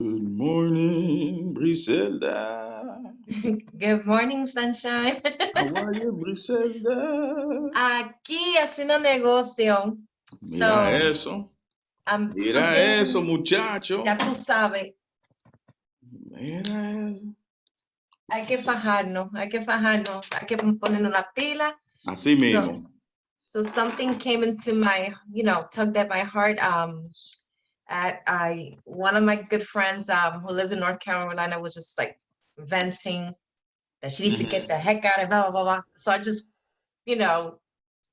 Good morning, Briselda. Good morning, sunshine. How are you, Briselda? Aquí haciendo negocio. Mira So, eso. Mira eso, something, ya muchacho. tú sabes, Mira eso. hay que ponernos la pila. Así So, mismo. so something came into my, tugged at my heart. One of my good friends, who lives in North Carolina, was just like venting that she needs to get the heck out of blah blah blah. So I just, you know,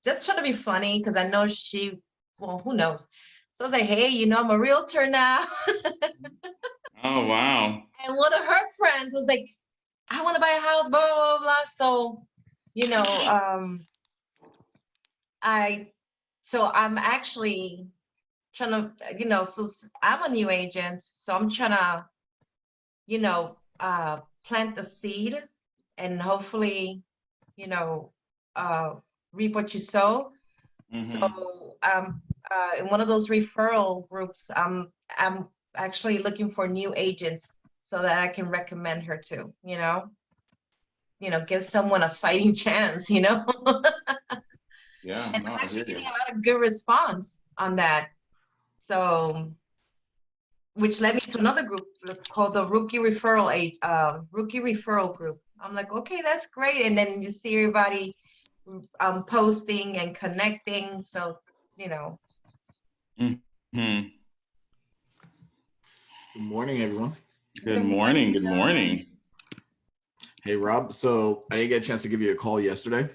just trying to be funny because I know well, who knows? So I was like, hey, I'm a realtor now. Oh, wow. And one of her friends was like, I want to buy a house, blah, blah, blah, blah. So, you know, I, so I'm actually trying to, so I'm a new agent. So I'm trying to, plant the seed and hopefully, you know, uh, reap what you sow. So in one of those referral groups, I'm actually looking for new agents so that I can recommend her to, give someone a fighting chance. Yeah, And no, I'm I actually hear you. getting a lot of good response on that. So, which led me to another group called the Rookie Referral Group. I'm like, okay, that's great. And then you see everybody posting and connecting. So, you know, Hmm. Good morning, everyone. Good Good morning. morning, Good John. morning. Hey, Rob. So I didn't get a chance to give you a call yesterday.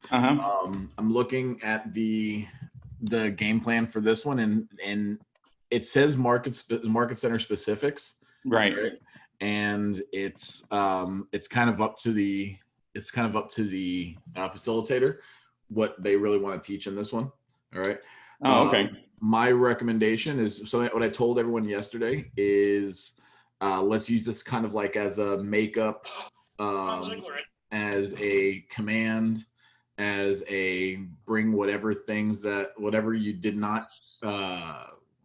Uh-huh. I'm looking at the game plan for this one, and it says market center specifics, Right. and it's kind of up to the facilitator what they really want to teach in this one. All right. Oh, okay. My recommendation is, so what I told everyone yesterday is, let's use this kind of like as a makeup, as a command, as a bring whatever you did not,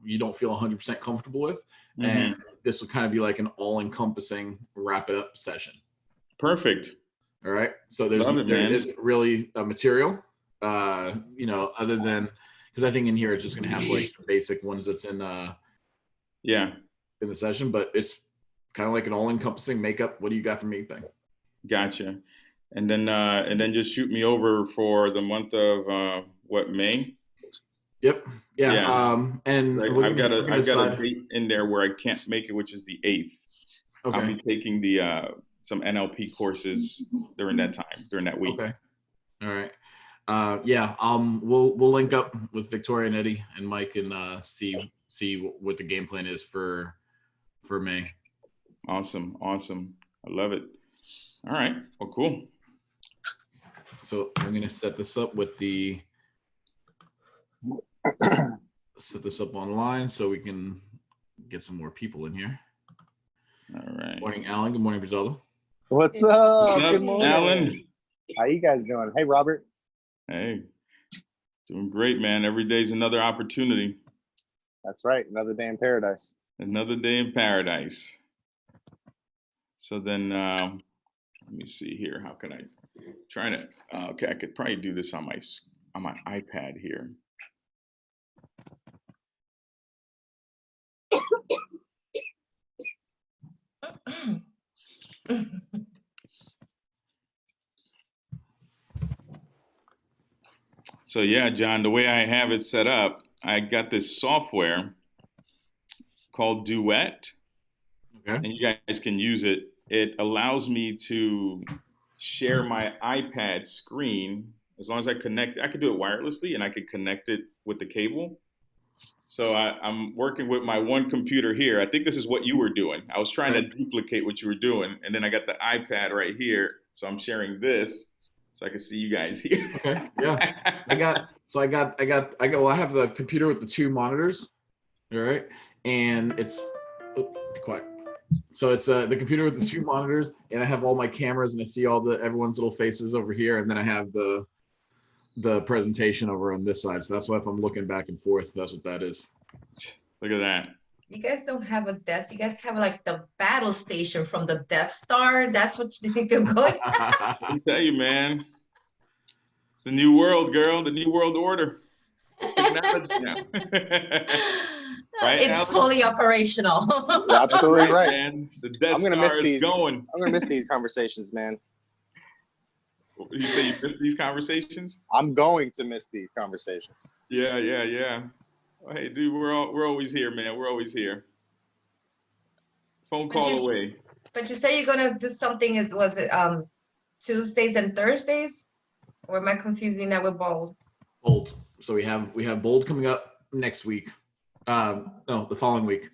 you don't feel 100% comfortable with. And this will kind of be like an all-encompassing wrap it up session. Perfect. All right. So there isn't really a material, other than, because I think in here it's just going to have like the basic ones that's in the session, but it's kind of like an all-encompassing makeup. What do you got for me thing? Gotcha. And then just shoot me over for the month of May? Yep. Yeah. Yeah. And I've got a date in there where I can't make it, which is the 8th. Okay. I'll be taking some NLP courses during that week. Okay. All right. We'll link up with Victoria and Eddie and Mike and see what the game plan is for May. Awesome. I love it. All right. Well, cool. So I'm gonna set this up online so we can get some more people in here. All right. Good morning, Alan. Good morning, Griselda. What's up? What's up, Good morning, Alan? How you guys doing? Hey, Robert. Hey, doing great, man. Every day's another opportunity. That's right. Another day in paradise. Another day in paradise. So then, let me see here. How can I try to? Okay, I could probably do this on my iPad here. So yeah, John, the way I have it set up, I got this software called Duet, and you guys can use it. It allows me to share my iPad screen as long as I connect. I could do it wirelessly, and I could connect it with the cable. So I'm working with my one computer here. I think this is what you were doing. I was trying to duplicate what you were doing, and then I got the iPad right here. So I'm sharing this, so I can see you guys here. Okay. Yeah. I have the computer with the two monitors. All right. And it's be quiet. So it's the computer with the two monitors, and I have all my cameras, and I see everyone's little faces over here, and then I have the presentation over on this side. So that's why if I'm looking back and forth, that's what that is. Look at that. You guys don't have a desk. You guys have like the battle station from the Death Star. That's what you think you're going. I tell you, man, it's the new world, girl. The new world order. Technology now. Right, It's Alex? fully operational. You're absolutely right. Man. The Death I'm gonna miss Star is these. going. I'm gonna miss these conversations, man. You say you miss these conversations? I'm going to miss these conversations. Yeah. Well, hey, dude, we're always here, man. We're always here. Phone call away. But you say you're gonna do something. Was it Tuesdays and Thursdays? Or am I confusing that with Bold? Bold. So we have Bold coming up next week. No, the following week.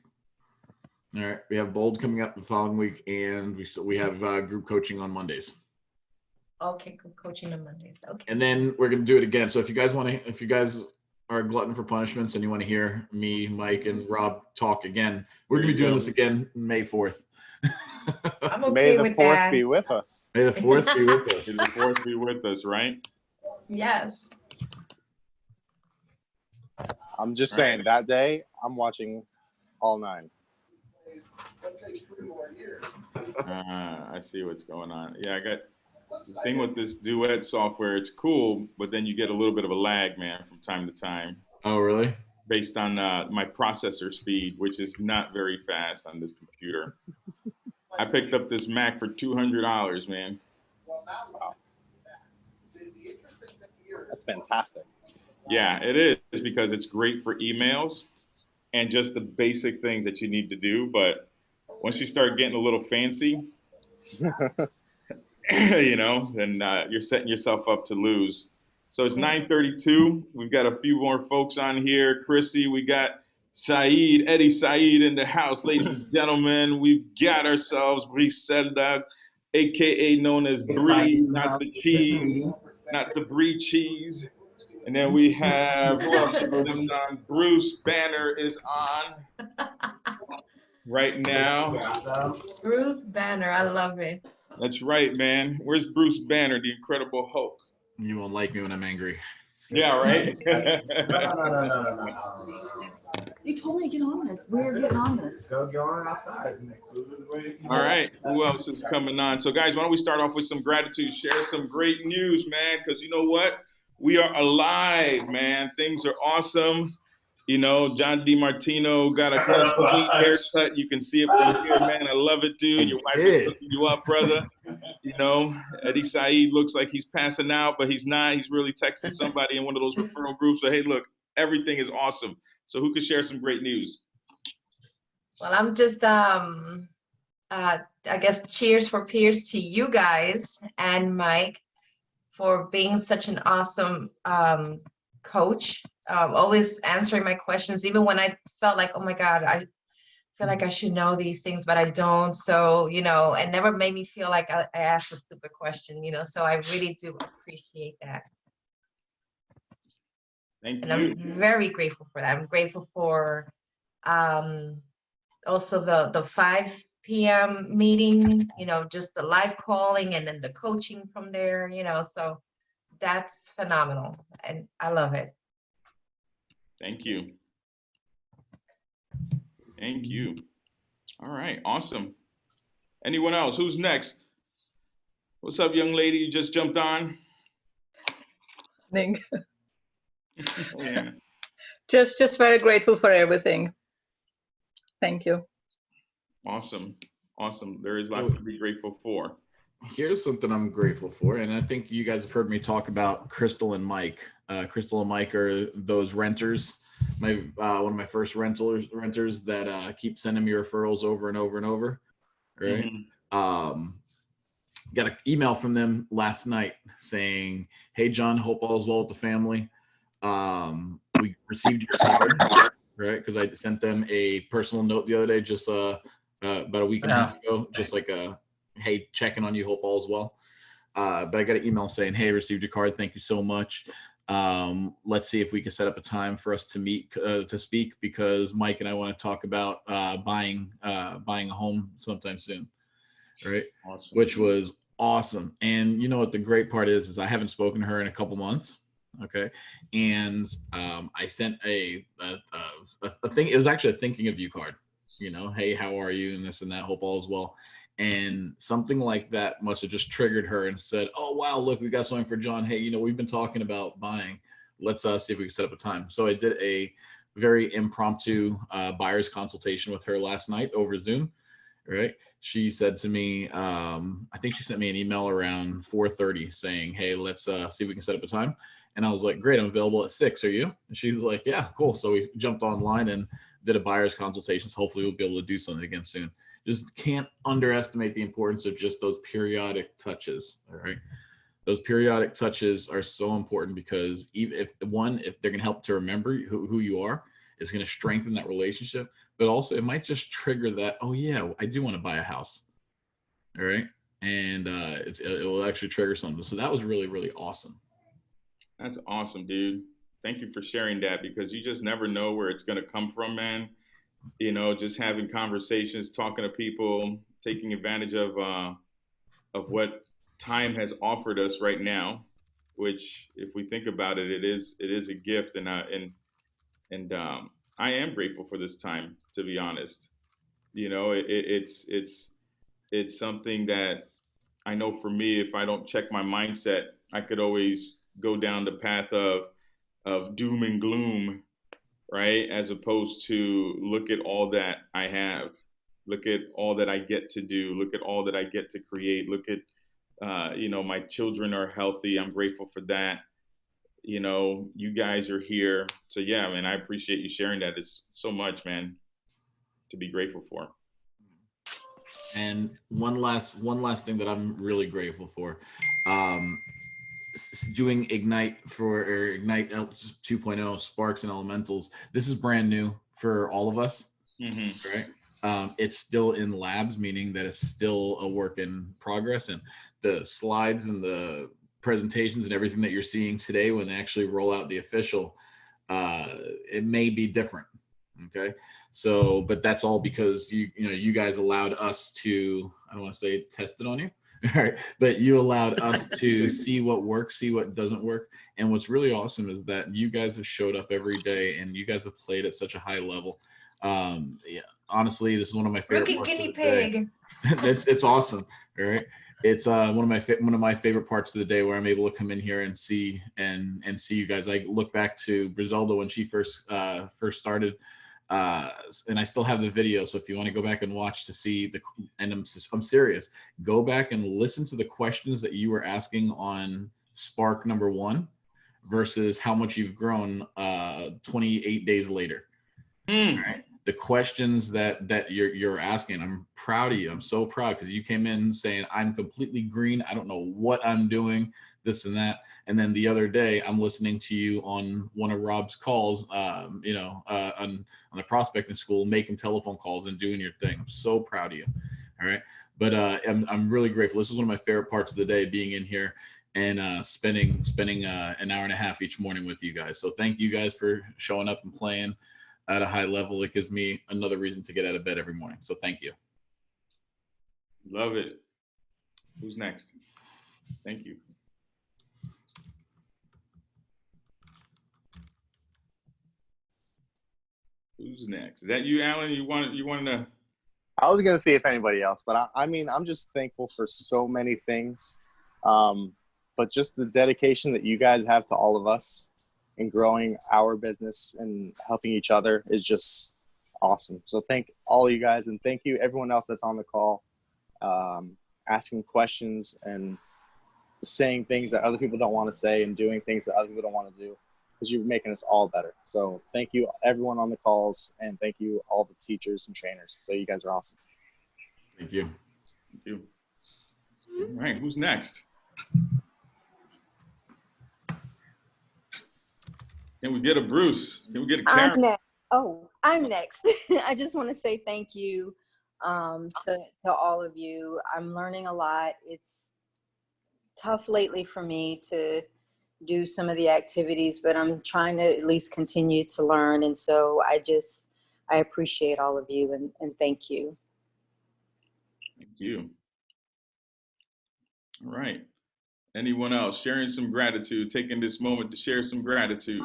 All right, we have Bold coming up the following week, and we have group coaching on Mondays. Okay, group coaching on Mondays. Okay. And then we're gonna do it again. So if you guys are a glutton for punishments and you want to hear me, Mike, and Rob talk again, we're gonna be doing this again May 4th. I'm okay May the with 4th that. be with us. May the 4th be with us. May the 4th be with us, right? Yes. I'm just saying that day I'm watching all 9. I see what's going on. Yeah, I got the thing with this Duet software. It's cool, but then you get a little bit of a lag, man, from time to time. Oh, really? Based on my processor speed, which is not very fast on this computer. I picked up this Mac for $200, man. Wow. That's fantastic. Yeah, it is, because it's great for emails and just the basic things that you need to do. But once you start getting a little fancy, you know, then you're setting yourself up to lose. So it's 9:32. We've got a few more folks on here. Chrissy, we got Saeed, Eddie Saeed in the house, ladies and gentlemen. We've got ourselves Briselda, aka known as Brie, not the cheese, not the Brie cheese. And then we have who else is on? Bruce Banner is on right now. Bruce Banner, I love it. That's right, man. Where's Bruce Banner, the Incredible Hulk? You won't like me when I'm angry. Yeah, right? No. You told me to get on this. We're getting on this. Go on outside. All right. Who else is coming on? So, guys, why don't we start off with some gratitude? Share some great news, man, because you know what? We are alive, man. Things are awesome. You know, John DiMartino got a clean haircut. You can see it from here, man. I love it, dude. Your wife is hooking you up, brother. You know, Eddie Saeed looks like he's passing out, but he's not. He's really texting somebody in one of those referral groups. So, hey, look, everything is awesome. So who could share some great news? Well, I'm just, I guess, cheers for peers to you guys and Mike for being such an awesome coach, always answering my questions, even when I felt like, oh my God, I feel like I should know these things, but I don't. So, you know, and never made me feel like I asked a stupid question, you know, so I really do appreciate that. Thank and you. I'm very grateful for that. I'm grateful for also the 5 p.m. meeting, you know, just the live calling and then the coaching from there, you know, so that's phenomenal and I love it. Thank you. Thank you. All right, awesome. Anyone else? Who's next? What's up, young lady? You just jumped on? Yeah. Just very grateful for everything. Thank you. Awesome. There is lots to be grateful for. Here's something I'm grateful for, and I think you guys have heard me talk about Crystal and Mike. Crystal and Mike are those renters. One of my first renters that keep sending me referrals over and over and over. Right. Mm-hmm. Got an email from them last night saying, "Hey John, hope all is well with the family. We received your card," right? Because I sent them a personal note the other day, just about a week and a half ago, just like hey, checking on you, hope all is well. But I got an email saying, "Hey, received your card. Thank you so much. Let's see if we can set up a time for us to meet to speak, because Mike and I want to talk about buying a home sometime soon." Right. Awesome. Which was awesome. And you know what the great part is I haven't spoken to her in a couple months. Okay. And I sent a thing. It was actually a thinking of you card. you know, hey, how are you, and this and that, hope all is well. And something like that must have just triggered her and said, oh wow, look, we got something for John. Hey, you know, we've been talking about buying, let's see if we can set up a time. So I did a very impromptu buyer's consultation with her last night over Zoom. Right, she said to me, I think she sent me an email around 4:30 saying, hey, let's see if we can set up a time. And I was like, great, I'm available at 6. Are you? And she's like, yeah, cool. So we jumped online and did a buyer's consultation. So hopefully we'll be able to do something again soon. Just can't underestimate the importance of just those periodic touches. All right, those periodic touches are so important, because even if they're going to help to remember who you are, it's going to strengthen that relationship, but also it might just trigger that, oh yeah, I do want to buy a house. All right. And it will actually trigger something. So that was really, really awesome. That's awesome, dude. Thank you for sharing that, because you just never know where it's going to come from, man. You know, just having conversations, talking to people, taking advantage of what time has offered us right now, which, if we think about it, it is a gift. And I am grateful for this time, to be honest. You know, it's something that I know for me, if I don't check my mindset, I could always go down the path of doom and gloom, right? As opposed to look at all that I have, look at all that I get to do, look at all that I get to create, look at, you know, my children are healthy. I'm grateful for that. You know, you guys are here. So yeah, man, I appreciate you sharing that. It's so much, man, to be grateful for. And one last thing that I'm really grateful for, doing Ignite 2.0 Sparks and Elementals. This is brand new for all of us, right? It's still in labs, meaning that it's still a work in progress, and the slides and the presentations and everything that you're seeing today, when they actually roll out the official, it may be different. Okay, so but that's all because you guys allowed us to, I don't want to say test it on you, all right, but you allowed us to see what works, see what doesn't work. And what's really awesome is that you guys have showed up every day, and you guys have played at such a high level. Yeah, honestly, this is one of my favorite parts guinea of the day. pig. It's awesome. All right, it's one of my favorite parts of the day, where I'm able to come in here and see see you guys. I look back to Griselda when she first started, and I still have the video. So if you want to go back and watch to see and I'm serious, go back and listen to the questions that you were asking on Spark number 1 versus how much you've grown 28 days later. All right. The questions that you're asking, I'm proud of you. I'm so proud, because you came in saying, I'm completely green. I don't know what I'm doing, this and that. And then the other day, I'm listening to you on one of Rob's calls, on the prospecting school, making telephone calls and doing your thing. I'm so proud of you. All right. But I'm really grateful. This is one of my favorite parts of the day, being in here and spending an hour and a half each morning with you guys. So thank you guys for showing up and playing at a high level. It gives me another reason to get out of bed every morning. So thank you. Love it. Who's next? Thank you. Who's next? Is that you, Alan? You wanted to? I was going to see if anybody else, but I mean, I'm just thankful for so many things. But just the dedication that you guys have to all of us in growing our business and helping each other is just awesome. So thank all of you guys, and thank you everyone else that's on the call, asking questions and saying things that other people don't want to say and doing things that other people don't want to do, because you're making us all better. So thank you everyone on the calls, and thank you all the teachers and trainers. So you guys are awesome. Thank you. Thank you. All right, who's next? Can we get a Bruce? Can we get a Karen? I'm next. I just want to say thank you to all of you. I'm learning a lot. It's tough lately for me to do some of the activities, but I'm trying to at least continue to learn. And so I appreciate all of you, and thank you. Thank you. All right. Anyone else sharing some gratitude, taking this moment to share some gratitude?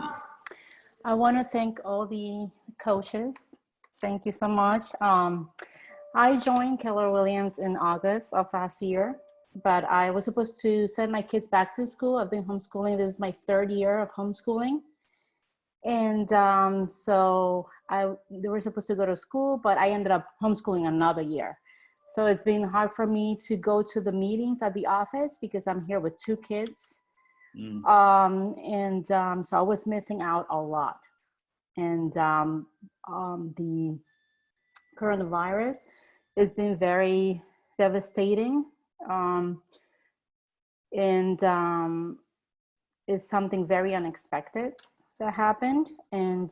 I want to thank all the coaches Thank you so much. I joined Keller Williams in August of last year, but I was supposed to send my kids back to school. I've been homeschooling. This is my 3rd year of homeschooling. And so they were supposed to go to school, but I ended up homeschooling another year. So it's been hard for me to go to the meetings at the office because I'm here with 2 kids. So I was missing out a lot. And the coronavirus has been very devastating. And it's something very unexpected that happened. And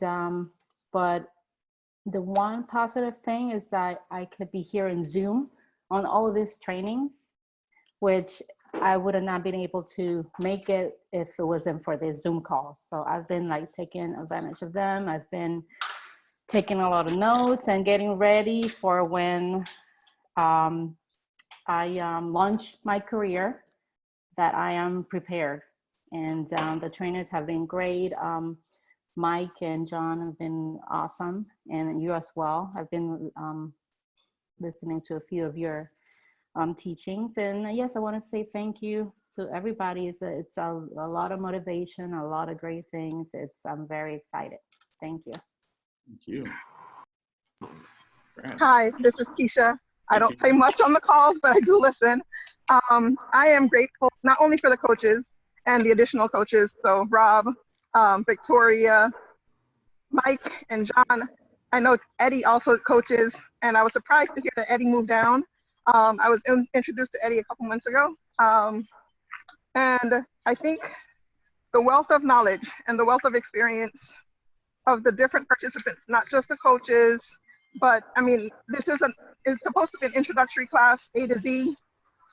but the one positive thing is that I could be here in Zoom on all of these trainings, which I would have not been able to make it if it wasn't for the Zoom calls. So I've been like taking advantage of them. I've been taking a lot of notes and getting ready for when I launch my career, that I am prepared. And the trainers have been great. Mike and John have been awesome, and you as well. I've been listening to a few of your teachings. And yes, I want to say thank you to everybody. It's a lot of motivation, a lot of great things. I'm very excited. Thank you. Thank you. Hi, this is Keisha. I don't say much on the calls, but I do listen. I am grateful not only for the coaches and the additional coaches, so Rob, Victoria, Mike, and John. I know Eddie also coaches, and I was surprised to hear that Eddie moved down. I was introduced to Eddie a couple months ago. And I think the wealth of knowledge and the wealth of experience of the different participants, not just the coaches, but I mean, this is supposed to be an introductory class, A to Z,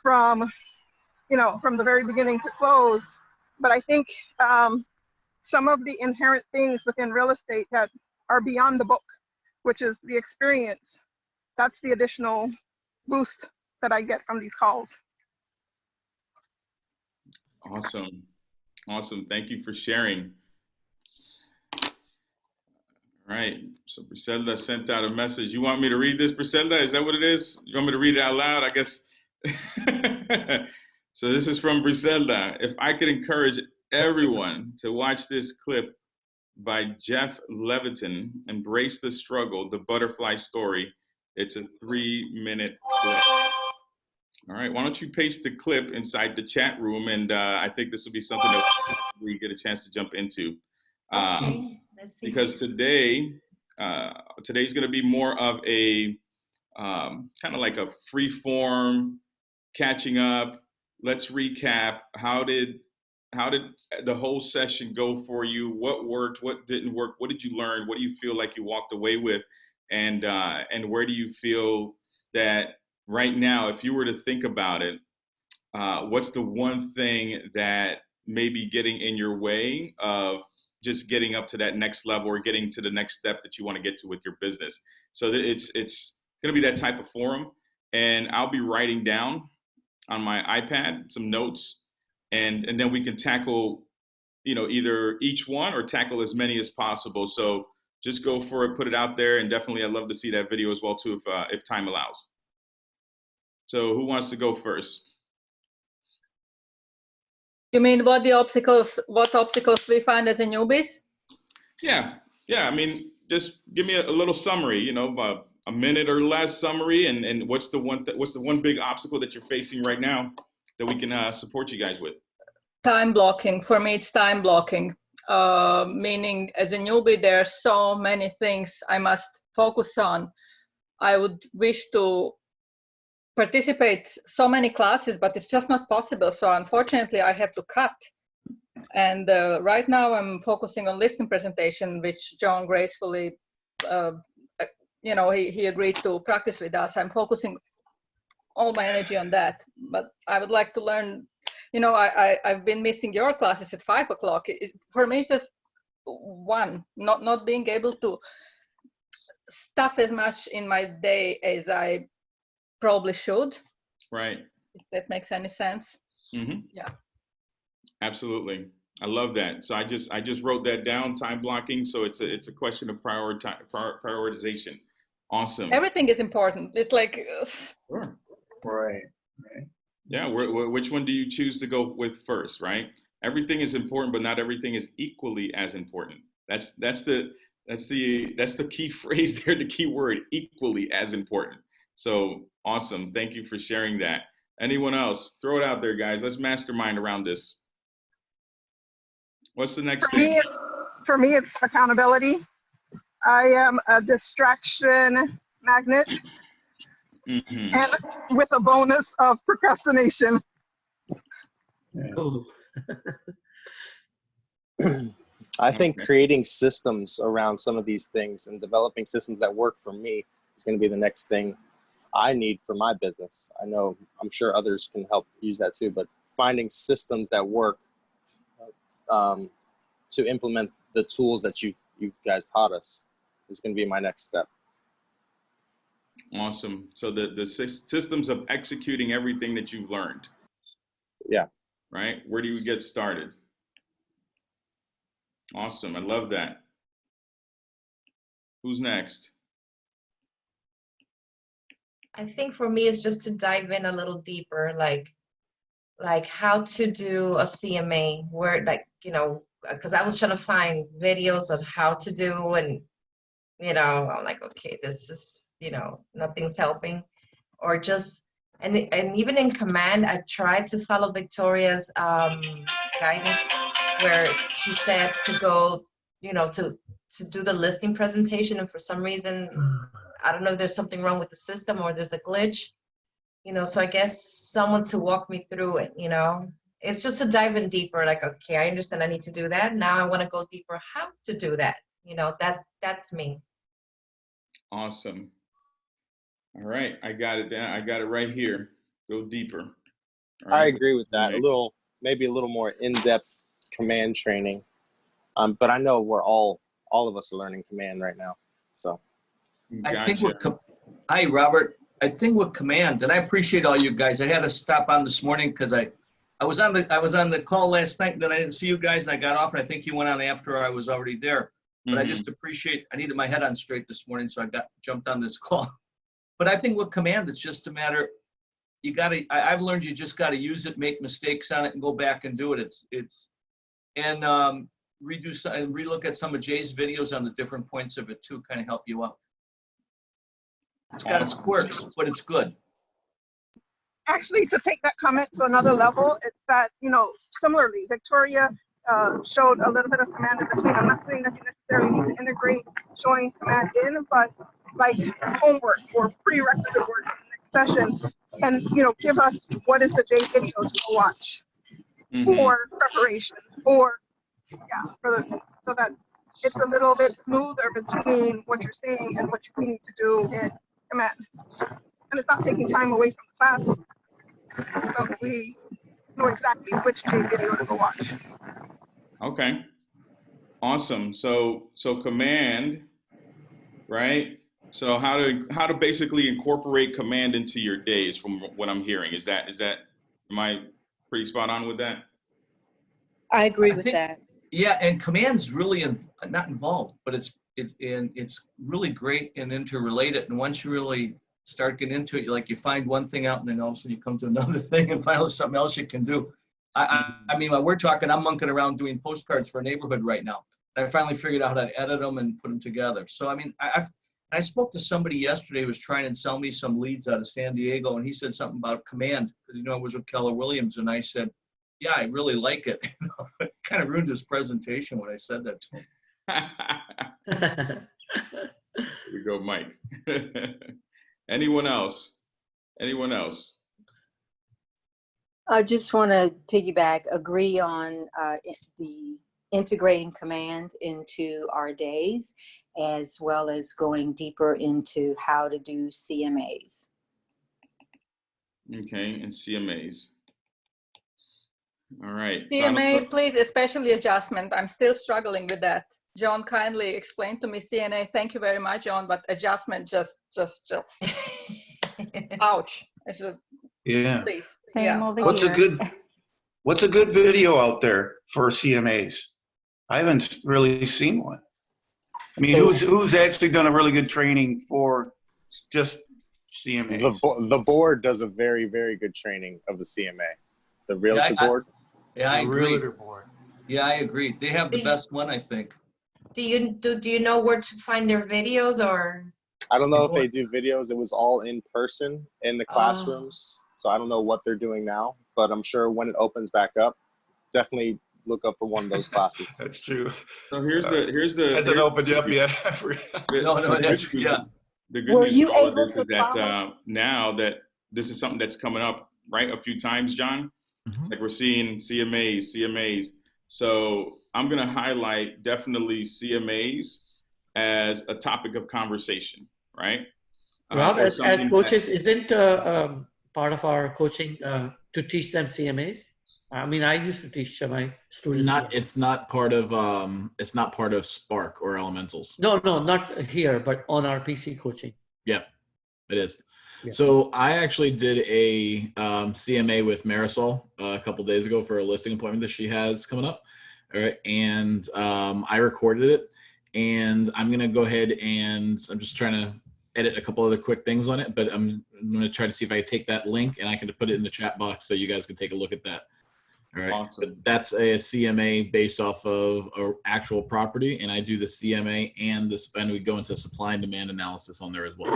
from the very beginning to close. But I think some of the inherent things within real estate that are beyond the book, which is the experience, that's the additional boost that I get from these calls. Awesome. Awesome. Thank you for sharing. All right. So Briselda sent out a message. You want me to read this, Briselda? Is that what it is? You want me to read it out loud? I guess. So this is from Briselda. If I could encourage everyone to watch this clip by Jeff Levitin, Embrace the Struggle, the Butterfly Story. It's a 3-minute clip. All right, why don't you paste the clip inside the chat room, and I think this will be something that we get a chance to jump into. Okay, let's see. Because today's going to be more of a kind of like a free form, catching up. Let's recap. How did the whole session go for you? What worked? What didn't work? What did you learn? What do you feel like you walked away with? And where do you feel that right now, if you were to think about it, what's the one thing that may be getting in your way of just getting up to that next level or getting to the next step that you want to get to with your business? So it's going to be that type of forum, and I'll be writing down on my iPad some notes, and then we can tackle, either each one or tackle as many as possible. So just go for it, put it out there, and definitely I'd love to see that video as well too, if time allows. So who wants to go first? You mean what obstacles we find as a newbies? Yeah. I mean, just give me a little summary, about a minute or less summary, and what's the one big obstacle that you're facing right now that we can support you guys with? Time blocking. For me, it's time blocking. Meaning, as a newbie, there are so many things I must focus on. I would wish to participate so many classes, but it's just not possible. So unfortunately, I have to cut. And right now, I'm focusing on listing presentation, which John gracefully, he agreed to practice with us. I'm focusing all my energy on that. But I would like to learn. I've been missing your classes at 5 o'clock. For me, it's just not being able to stuff as much in my day as I probably should. Right. If that makes any sense. Mm-hmm. Yeah. Absolutely. I love that. So I just wrote that down, time blocking. So it's a question of prioritization. Awesome. Everything is important. It's like, Sure. Right. Yeah. Which one do you choose to go with first, right? Everything is important, but not everything is equally as important. That's the key phrase there, the key word, equally as important. So awesome. Thank you for sharing that. Anyone else? Throw it out there, guys. Let's mastermind around this. What's the next thing? For me, it's accountability. I am a distraction magnet, and with a bonus of procrastination. Oh. I think creating systems around some of these things and developing systems that work for me is going to be the next thing I need for my business. I'm sure others can help use that too, but finding systems that work to implement the tools that you guys taught us is going to be my next step. Awesome. So the systems of executing everything that you've learned. Yeah. Right? Where do you get started? Awesome. I love that. Who's next? I think for me, it's just to dive in a little deeper, like how to do a CMA, where because I was trying to find videos on how to do, and I'm like, okay, this is nothing's helping, or just and even in command, I tried to follow Victoria's guidance, where she said to go, to do the listing presentation, and for some reason, I don't know if there's something wrong with the system or there's a glitch, so I guess someone to walk me through it, it's just to dive in deeper, like, okay, I understand I need to do that. Now I want to go deeper, how to do that, that's me. Awesome. All right. I got it down. I got it right here. Go deeper. All right. I agree with that. Maybe a little more in-depth command training. But I know we're all of us are learning command right now. So I think hi, Robert. I think with command, and I appreciate all you guys. I had to stop on this morning because I was on the call last night, and then I didn't see you guys, and I got off, and I think you went on after I was already there. But I just appreciate, I needed my head on straight this morning, so I jumped on this call. But I think with command, it's just a matter, I've learned you just got to use it, make mistakes on it, and go back and do it. Relook at some of Jay's videos on the different points of it too, kind of help you out. It's got its quirks, but it's good. Actually, to take that comment to another level, it's that, similarly, Victoria showed a little bit of command in between. I'm not saying that you necessarily need to integrate showing command in, but like homework or prerequisite work in the next session, and give us what is the J videos to watch for preparation, or so that it's a little bit smoother between what you're saying and what you need to do in command, and it's not taking time away from the class, but we know exactly which J video to go watch. Okay. Awesome. So command, right? So how to basically incorporate command into your days, from what I'm hearing. Is that am I pretty spot on with that? I agree with that. Yeah, and command's really not involved, but it's really great and interrelated. And once you really start getting into it, you find one thing out, and then all of a sudden you come to another thing, and finally something else you can do. I mean, when we're talking, I'm monkeying around doing postcards for a neighborhood right now. And I finally figured out how to edit them and put them together. So I mean, I spoke to somebody yesterday who was trying to sell me some leads out of San Diego, and he said something about command, because I was with Keller Williams, and I said, yeah, I really like it. It kind of ruined his presentation when I said that to him. Here we go, Mike. Anyone else? I just want to agree on the integrating command into our days, as well as going deeper into how to do CMAs. Okay, and CMAs. All right. CMA, please, especially adjustment. I'm still struggling with that. John kindly explained to me CNA. Thank you very much, John. But adjustment, just ouch. It's just, yeah. Please. Same Yeah. over What's here. a good video out there for CMAs? I haven't really seen one. I mean, who's actually done a really good training for just CMAs. The board does a very, very good training of the CMA. The realtor board. Yeah, I agree. Realtor board. Yeah, I agree. They have the best one, I think. Do you know where to find their videos or? I don't know if they do videos. It was all in person in the classrooms. So I don't know what they're doing now, but I'm sure when it opens back up, definitely look up for one of those classes. That's true. So here's the Hasn't opened up yet. The good news with all of this is that now that this is something that's coming up, right, a few times, John, like we're seeing CMAs. So I'm going to highlight definitely CMAs as a topic of conversation, right? Rob, as coaches, isn't part of our coaching to teach them CMAs? I mean, I used to teach my students. It's not part of Spark or Elementals. No, not here, but on our PC coaching. Yeah, it is. Yeah. So I actually did a CMA with Marisol a couple days ago for a listing appointment that she has coming up. All right, and I recorded it, and I'm gonna go ahead and I'm just trying to edit a couple other quick things on it, but I'm gonna try to see if I can take that link and I can put it in the chat box so you guys can take a look at that. All right, awesome. That's a CMA based off of an actual property, and I do the CMA and we go into supply and demand analysis on there as well.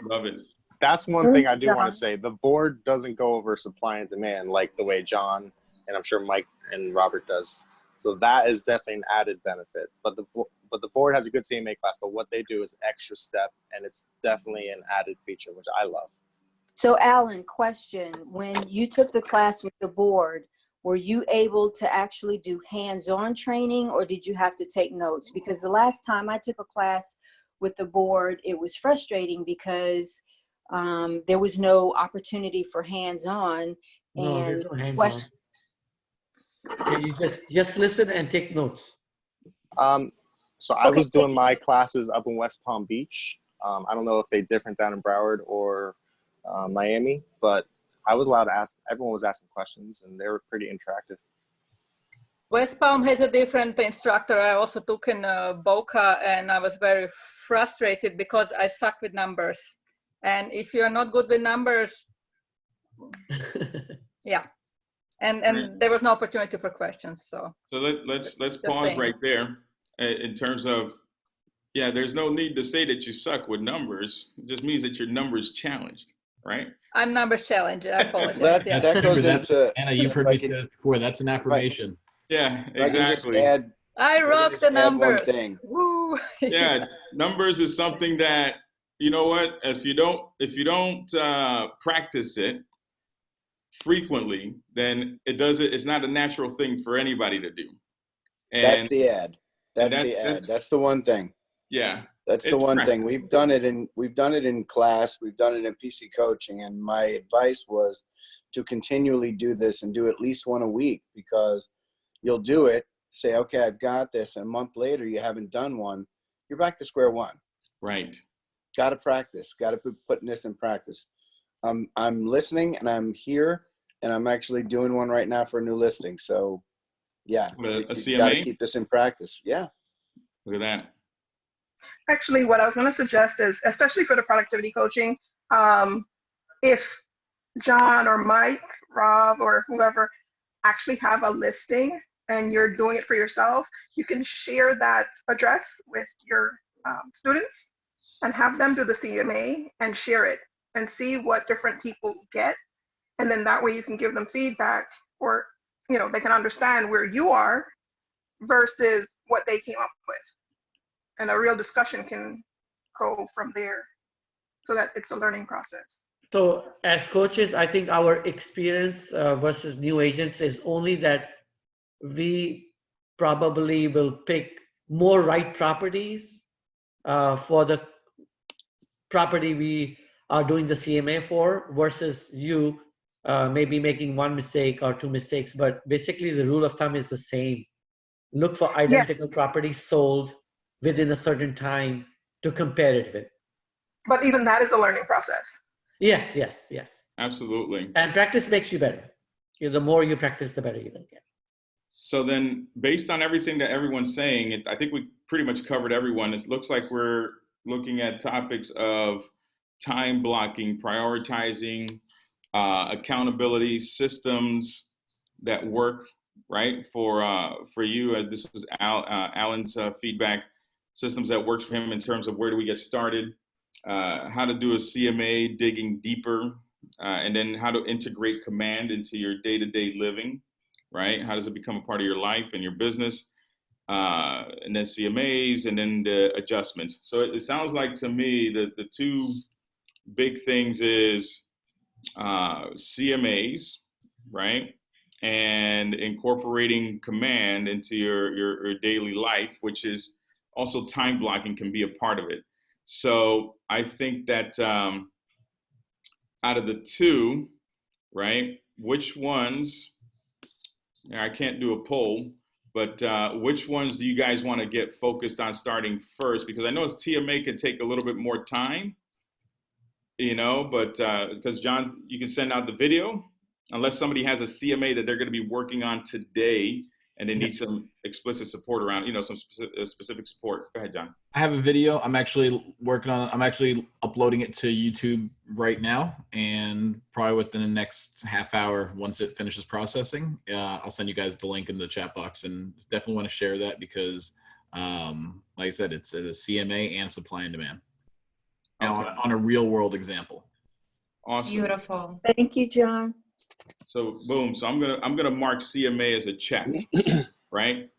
Love it. That's one thing I do want to say. The board doesn't go over supply and demand like the way John and I'm sure Mike and Robert does. So that is definitely an added benefit. But the board has a good CMA class, but what they do is extra step, and it's definitely an added feature, which I love. So Alan, question, when you took the class with the board, were you able to actually do hands-on training or did you have to take notes? Because the last time I took a class with the board, it was frustrating because there was no opportunity for hands-on. No, there's no hands-on. You just listen and take notes. So I was doing my classes up in West Palm Beach. I don't know if they're different down in Broward or Miami, but I was allowed to ask, everyone was asking questions and they were pretty interactive. West Palm has a different instructor. I also took in Boca and I was very frustrated because I suck with numbers. And if you're not good with numbers, yeah. And there was no opportunity for questions. So let's pause right there in terms of, yeah, there's no need to say that you suck with numbers. It just means that your numbers challenged, right? I'm numbers challenged. I apologize. that goes into Anna, you've heard me say this before. That's an affirmation. Yeah, exactly. I rock the numbers. Woo. Yeah, numbers is something that, you know what, if you don't practice it frequently, then it's not a natural thing for anybody to do. And that's the ad. That's the one thing. Yeah. That's the one thing. We've done it in class, we've done it in PC coaching, and my advice was to continually do this and do at least one a week, because you'll do it, say, okay, I've got this, and a month later you haven't done one, you're back to square one. Right. Got to practice, got to be putting this in practice. I'm listening and I'm here and I'm actually doing one right now for a new listing. So yeah, a CMA? You got to keep this in practice. Yeah. Look at that. Actually, what I was going to suggest is, especially for the productivity coaching, if John or Mike, Rob, or whoever actually have a listing and you're doing it for yourself, you can share that address with your students and have them do the CMA and share it and see what different people get. And then that way you can give them feedback, or, they can understand where you are versus what they came up with. And a real discussion can go from there, so that it's a learning process. So as coaches, I think our experience versus new agents is only that we probably will pick more right properties for the property we are doing the CMA for, versus you maybe making one mistake or two mistakes. But basically the rule of thumb is the same. Look for identical properties sold within a certain time to compare it with. But even that is a learning process. Yes. Absolutely. And practice makes you better. The more you practice, the better you will get. So then, based on everything that everyone's saying, I think we pretty much covered everyone. It looks like we're looking at topics of time blocking, prioritizing, accountability systems that work, right? For you, this was Alan's feedback, systems that works for him in terms of where do we get started, how to do a CMA, digging deeper, and then how to integrate command into your day-to-day living, right? How does it become a part of your life and your business? And then CMAs, and then the adjustments. So it sounds like to me that the two big things is CMAs, right? And incorporating command into your daily life, which is also time blocking can be a part of it. So I think that out of the two, right, which ones, I can't do a poll, but which ones do you guys want to get focused on starting first? Because I know TMA could take a little bit more time, you know, but because John, you can send out the video, unless somebody has a CMA that they're going to be working on today and they need some explicit support around, you know, some specific support. Go ahead, John. I have a video. I'm actually working on. I'm actually uploading it to YouTube right now, and probably within the next half hour, once it finishes processing, I'll send you guys the link in the chat box. And definitely want to share that because, like I said, it's a CMA and supply and demand, and on a real world example. Awesome. Beautiful. Thank you, John. So boom. So I'm gonna mark CMA as a check, right?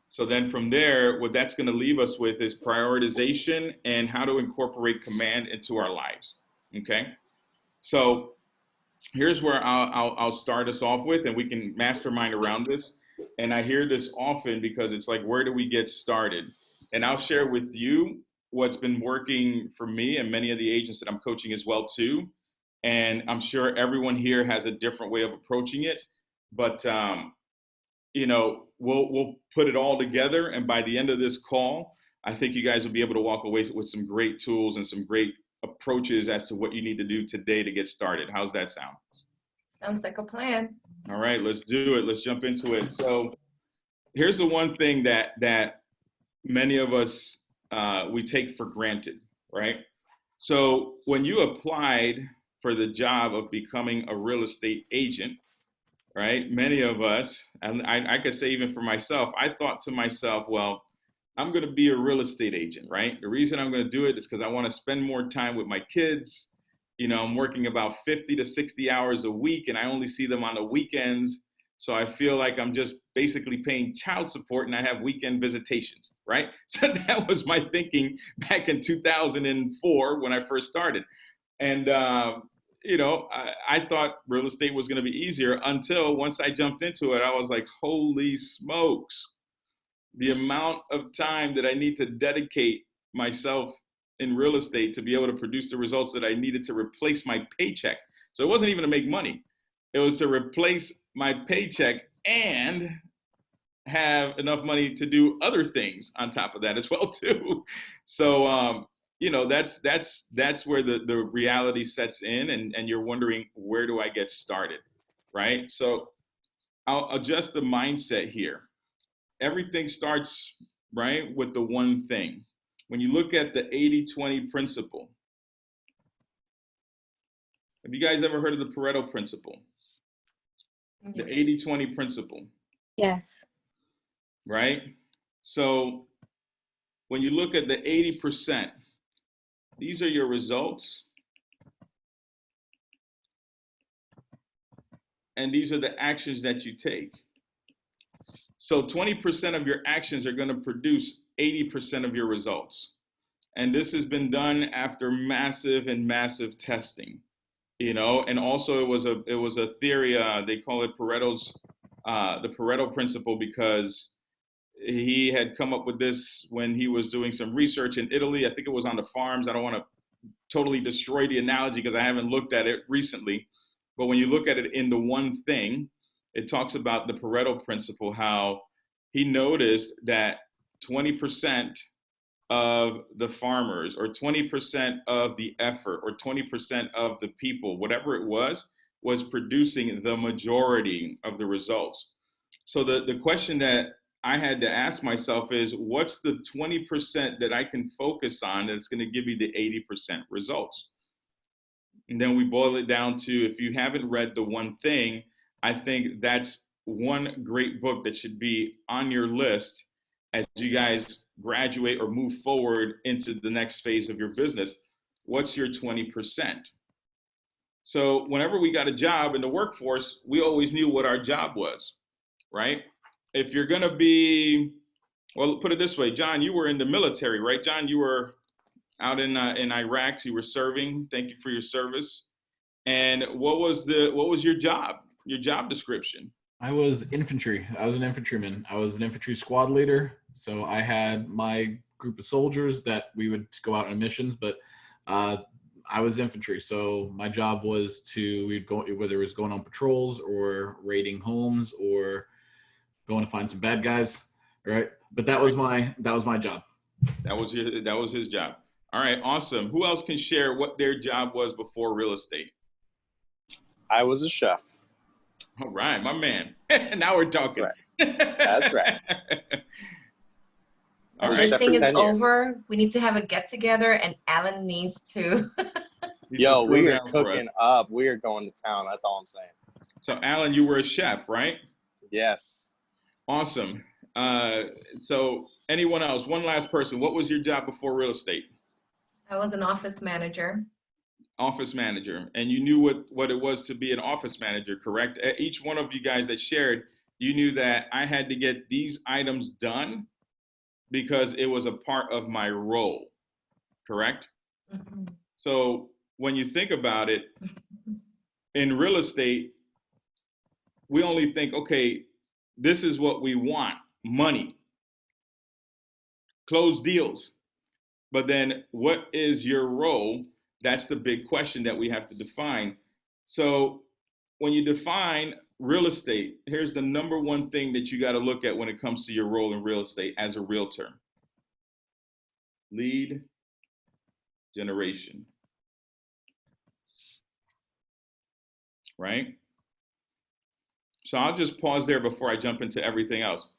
So then from there, what that's going to leave us with is prioritization and how to incorporate command into our lives. Okay. So here's where I'll start us off with, and we can mastermind around this. And I hear this often because it's like, where do we get started? And I'll share with you what's been working for me and many of the agents that I'm coaching as well too. And I'm sure everyone here has a different way of approaching it, but you know, we'll put it all together, and by the end of this call, I think you guys will be able to walk away with some great tools and some great approaches as to what you need to do today to get started. How's that sound? Sounds like a plan. All right, let's do it. Let's jump into it. So here's the one thing that many of us we take for granted, right? So when you applied for the job of becoming a real estate agent, right? Many of us, and I could say even for myself, I thought to myself, well, I'm going to be a real estate agent, right? The reason I'm going to do it is because I want to spend more time with my kids. You know, I'm working about 50 to 60 hours a week, and I only see them on the weekends. So I feel like I'm just basically paying child support, and I have weekend visitations, right? So that was my thinking back in 2004 when I first started. And, you know, I thought real estate was going to be easier until once I jumped into it, I was like, holy smokes, the amount of time that I need to dedicate myself in real estate to be able to produce the results that I needed to replace my paycheck. So it wasn't even to make money. It was to replace my paycheck and have enough money to do other things on top of that as well too. So, you know, that's where the reality sets in, and you're wondering, where do I get started, right? So I'll adjust the mindset here. Everything starts, right, with the one thing. When you look at the 80-20 principle, have you guys ever heard of the Pareto principle? The 80-20 principle. Yes. Right? So when you look at the 80%, these are your results. And these are the actions that you take. So 20% of your actions are going to produce 80% of your results. And this has been done after massive testing, you know, and also it was a theory, they call it Pareto's, the Pareto principle, because he had come up with this when he was doing some research in Italy. I think it was on the farms. I don't want to totally destroy the analogy because I haven't looked at it recently. But when you look at it in the one thing, it talks about the Pareto principle, how he noticed that 20% of the farmers, or 20% of the effort, or 20% of the people, whatever it was producing the majority of the results. So the question that I had to ask myself is, what's the 20% that I can focus on that's going to give me the 80% results? And then we boil it down to, if you haven't read The One Thing, I think that's one great book that should be on your list as you guys graduate or move forward into the next phase of your business. What's your 20%? So whenever we got a job in the workforce, we always knew what our job was, right? If you're going to be, well, put it this way, John, you were in the military, right? John, you were out in Iraq. You were serving. Thank you for your service. And what was your job description? I was infantry. I was an infantryman. I was an infantry squad leader. So I had my group of soldiers that we would go out on missions, but I was infantry. So my job was we'd go, whether it was going on patrols or raiding homes or going to find some bad guys, right? But that was my job. That was his job. All right, awesome. Who else can share what their job was before real estate? I was a chef. All right, my man. Now we're talking. That's right. All This right. thing is over. We need to have a get together, and Alan needs to. Yo, we are cooking up. We are going to town. That's all I'm saying. So, Alan, you were a chef, right? Yes. Awesome. So, anyone else? One last person. What was your job before real estate? I was an office manager. Office manager. And you knew what it was to be an office manager, correct? Each one of you guys that shared, you knew that I had to get these items done because it was a part of my role, correct? Mm-hmm. So when you think about it, in real estate, we only think, okay, this is what we want, money, close deals. But then what is your role? That's the big question that we have to define. So when you define real estate, here's the number one thing that you got to look at when it comes to your role in real estate as a realtor. Lead generation. Right? So I'll just pause there before I jump into everything else.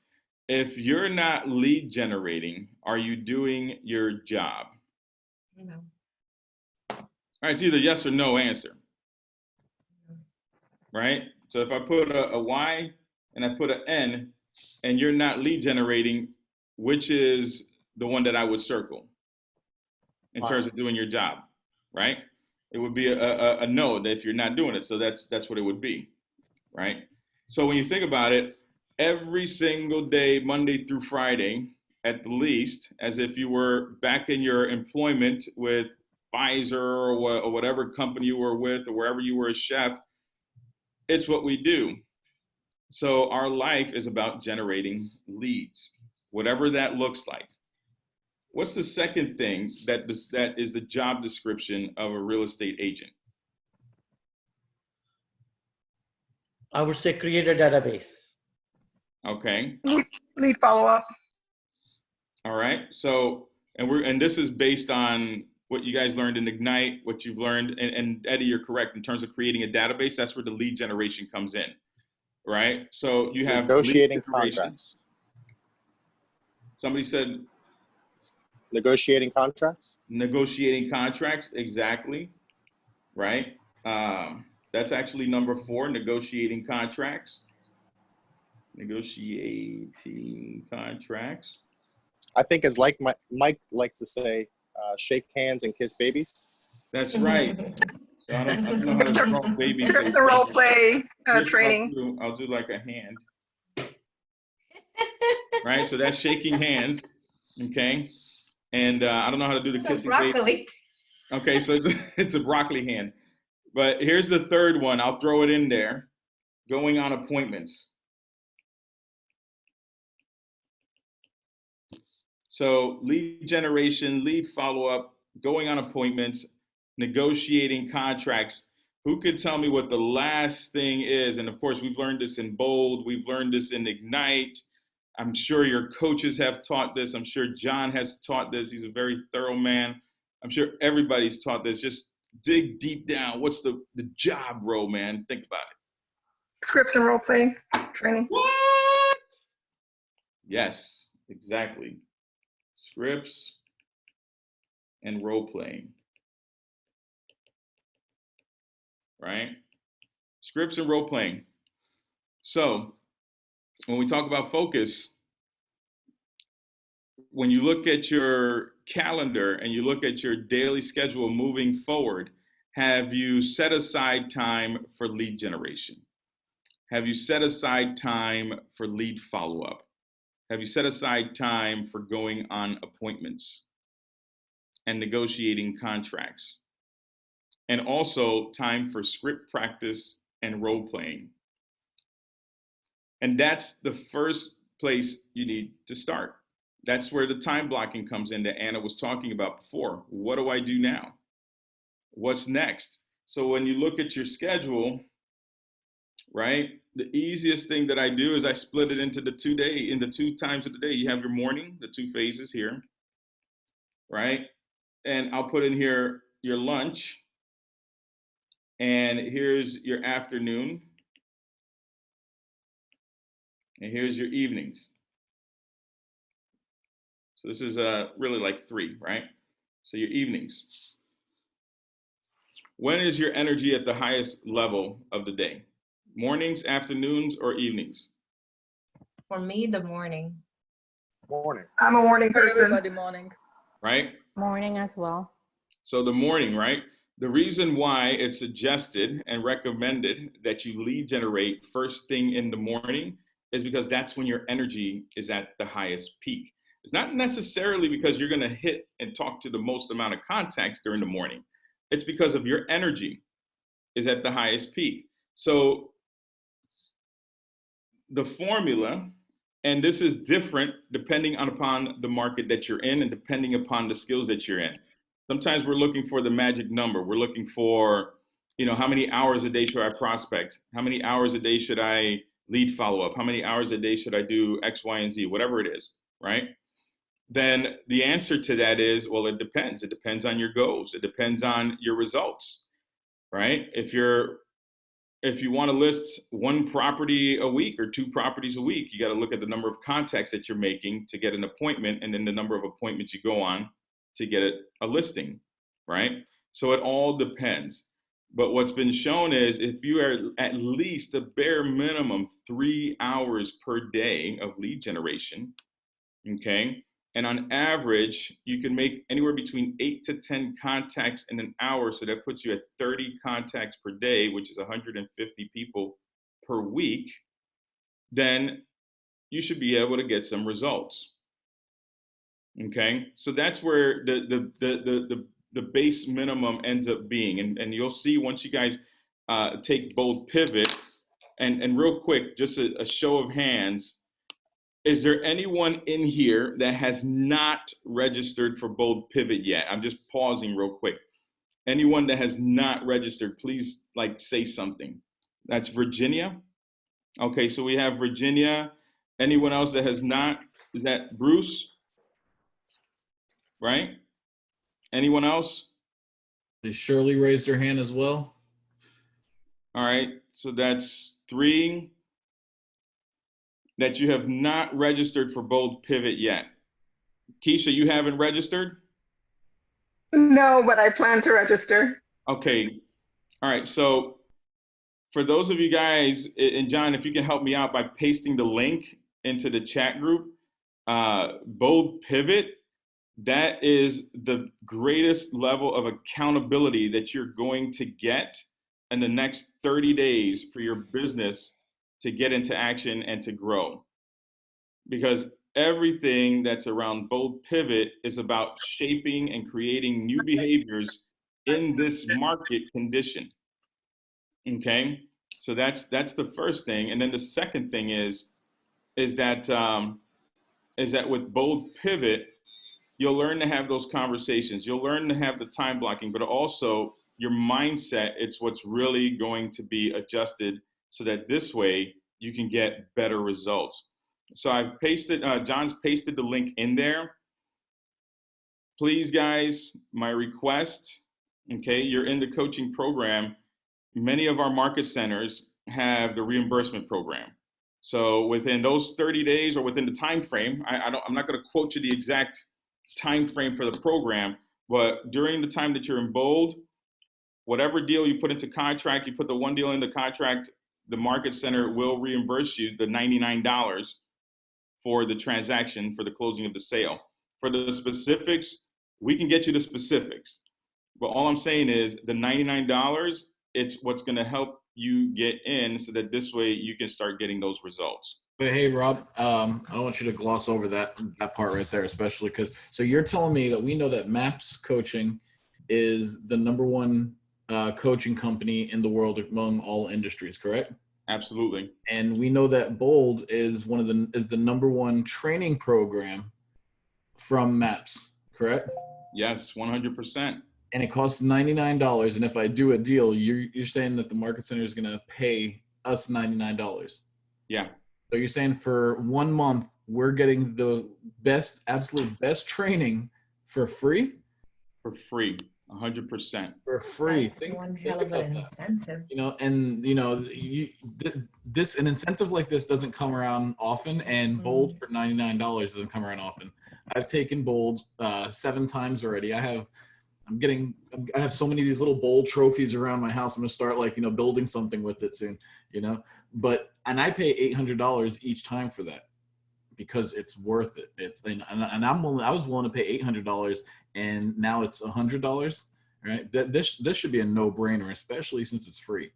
If you're not lead generating, are you doing your job? No. All right, it's either yes or no answer. Right? So if I put a Y and I put an N and you're not lead generating, which is the one that I would circle in terms of doing your job, right? It would be a no if you're not doing it. So that's what it would be, right? So when you think about it, every single day, Monday through Friday, at the least, as if you were back in your employment with Pfizer or whatever company you were with or wherever you were a chef, it's what we do. So our life is about generating leads, whatever that looks like. What's the second thing that is the job description of a real estate agent? I would say create a database. Okay. Lead follow-up. All right. So, and this is based on what you guys learned in Ignite, what you've learned, and Eddie, you're correct in terms of creating a database. That's where the lead generation comes in, right? So you have negotiating contracts. Somebody said negotiating contracts. Negotiating contracts, exactly, right? That's actually number 4, negotiating contracts. Negotiating contracts. I think as like Mike likes to say, shake hands and kiss babies. That's right. So I don't know how to draw baby Here's face. the role play training. I'll do like a hand. Right, so that's shaking hands, okay? And I don't know how to do the kissing broccoli. face. Okay, so it's a broccoli hand. But here's the third one. I'll throw it in there. Going on appointments. So lead generation, lead follow-up, going on appointments, negotiating contracts. Who could tell me what the last thing is? And of course, we've learned this in Bold. We've learned this in Ignite. I'm sure your coaches have taught this. I'm sure John has taught this. He's a very thorough man. I'm sure everybody's taught this. Just dig deep down. What's the job role, man? Think about it. Scripts and role play training. What? Yes, exactly. Scripts and role playing. right? Scripts and role playing. So when we talk about focus, when you look at your calendar and you look at your daily schedule moving forward, have you set aside time for lead generation? Have you set aside time for lead follow-up? Have you set aside time for going on appointments and negotiating contracts? And also time for script practice and role playing. And that's the first place you need to start. That's where the time blocking comes in that Anna was talking about before. What do I do now? What's next? So when you look at your schedule, right, the easiest thing that I do is I split it into the 2 times of the day. You have your morning, the 2 phases here, right? And I'll put in here your lunch, and here's your afternoon, and here's your evenings. So this is really like 3, right? So your evenings. When is your energy at the highest level of the day? Mornings, afternoons, or evenings? For me, the morning. Morning. I'm a morning person. Everybody morning. Right? Morning as well. So the morning, right? The reason why it's suggested and recommended that you lead generate first thing in the morning is because that's when your energy is at the highest peak. It's not necessarily because you're going to hit and talk to the most amount of contacts during the morning. It's because of your energy is at the highest peak. So the formula, and this is different depending upon the market that you're in and depending upon the skills that you're in. Sometimes we're looking for the magic number. We're looking for, how many hours a day should I prospect? How many hours a day should I lead follow up? How many hours a day should I do X, Y, and Z, whatever it is, right? Then the answer to that is, well, it depends. It depends on your goals. It depends on your results, right? If you want to list 1 property a week or 2 properties a week, you got to look at the number of contacts that you're making to get an appointment, and then the number of appointments you go on to get a listing, right? So it all depends. But what's been shown is if you are at least the bare minimum 3 hours per day of lead generation, okay? And on average, you can make anywhere between 8 to 10 contacts in an hour. So that puts you at 30 contacts per day, which is 150 people per week. Then you should be able to get some results. Okay, so that's where the base minimum ends up being. And you'll see once you guys take Bold Pivot, and real quick, just a show of hands. Is there anyone in here that has not registered for Bold Pivot yet? I'm just pausing real quick. Anyone that has not registered, please say something. That's Virginia. Okay, so we have Virginia. Anyone else that has not? Is that Bruce? Right? Anyone else? Did Shirley raised her hand as well? All right, so that's 3. That you have not registered for Bold Pivot yet. Keisha, you haven't registered? No, but I plan to register. Okay. All right. So for those of you guys, and John, if you can help me out by pasting the link into the chat group, Bold Pivot, that is the greatest level of accountability that you're going to get in the next 30 days for your business to get into action and to grow. Because everything that's around Bold Pivot is about shaping and creating new behaviors in this market condition. Okay, so that's the first thing. And then the second thing is that with Bold Pivot, you'll learn to have those conversations. You'll learn to have the time blocking, but also your mindset, it's what's really going to be adjusted so that this way you can get better results. So I've pasted, John's pasted the link in there. Please guys, my request, okay, you're in the coaching program. Many of our market centers have the reimbursement program. So within those 30 days or within the time frame, I'm not gonna quote you the exact time frame for the program, but during the time that you're in Bold, whatever deal you put into contract, you put the one deal into contract, the market center will reimburse you the $99 for the transaction, for the closing of the sale. For the specifics, we can get you the specifics. But all I'm saying is the $99, it's what's going to help you get in so that this way you can start getting those results. But hey, Rob, I don't want you to gloss over that part right there, especially because, so you're telling me that we know that MAPS Coaching is the #1 coaching company in the world among all industries, correct? Absolutely. And we know that Bold is the #1 training program from MAPS, correct? Yes, 100%. And it costs $99. And if I do a deal, you're saying that the market center is going to pay us $99. Yeah. So you're saying for 1 month, we're getting the best, absolute best training for free? For free, 100%. For free. That's one hell of an incentive. You know, and you know, an incentive like this doesn't come around often, and Bold for $99 doesn't come around often. I've taken Bold 7 times already. I have so many of these little Bold trophies around my house. I'm gonna start building something with it soon, and I pay $800 each time for that because it's worth it. I was willing to pay $800, and now it's $100. Right? This should be a no-brainer, especially since it's free.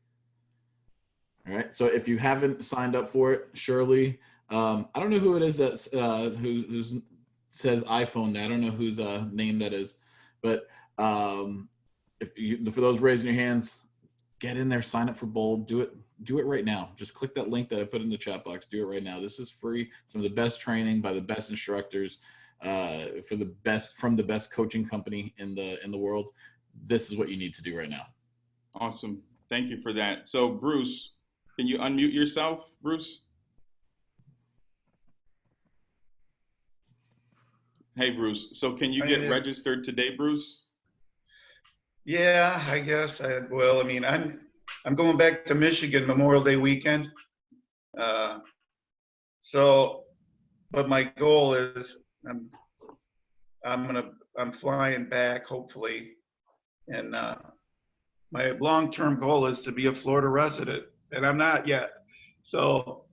All right. So if you haven't signed up for it, Shirley, I don't know who it is that who says iPhone. I don't know whose name that is, but for those raising your hands, get in there, sign up for Bold, do it right now. Just click that link that I put in the chat box. Do it right now. This is free. Some of the best training by the best instructors from the best coaching company in the world. This is what you need to do right now. Awesome. Thank you for that. So Bruce, can you unmute yourself, Bruce? Hey, Bruce. So can you get registered today, Bruce? Yeah, I guess I will. I mean, I'm going back to Michigan Memorial Day weekend. But my goal is I'm flying back hopefully, and my long-term goal is to be a Florida resident, and I'm not yet. So,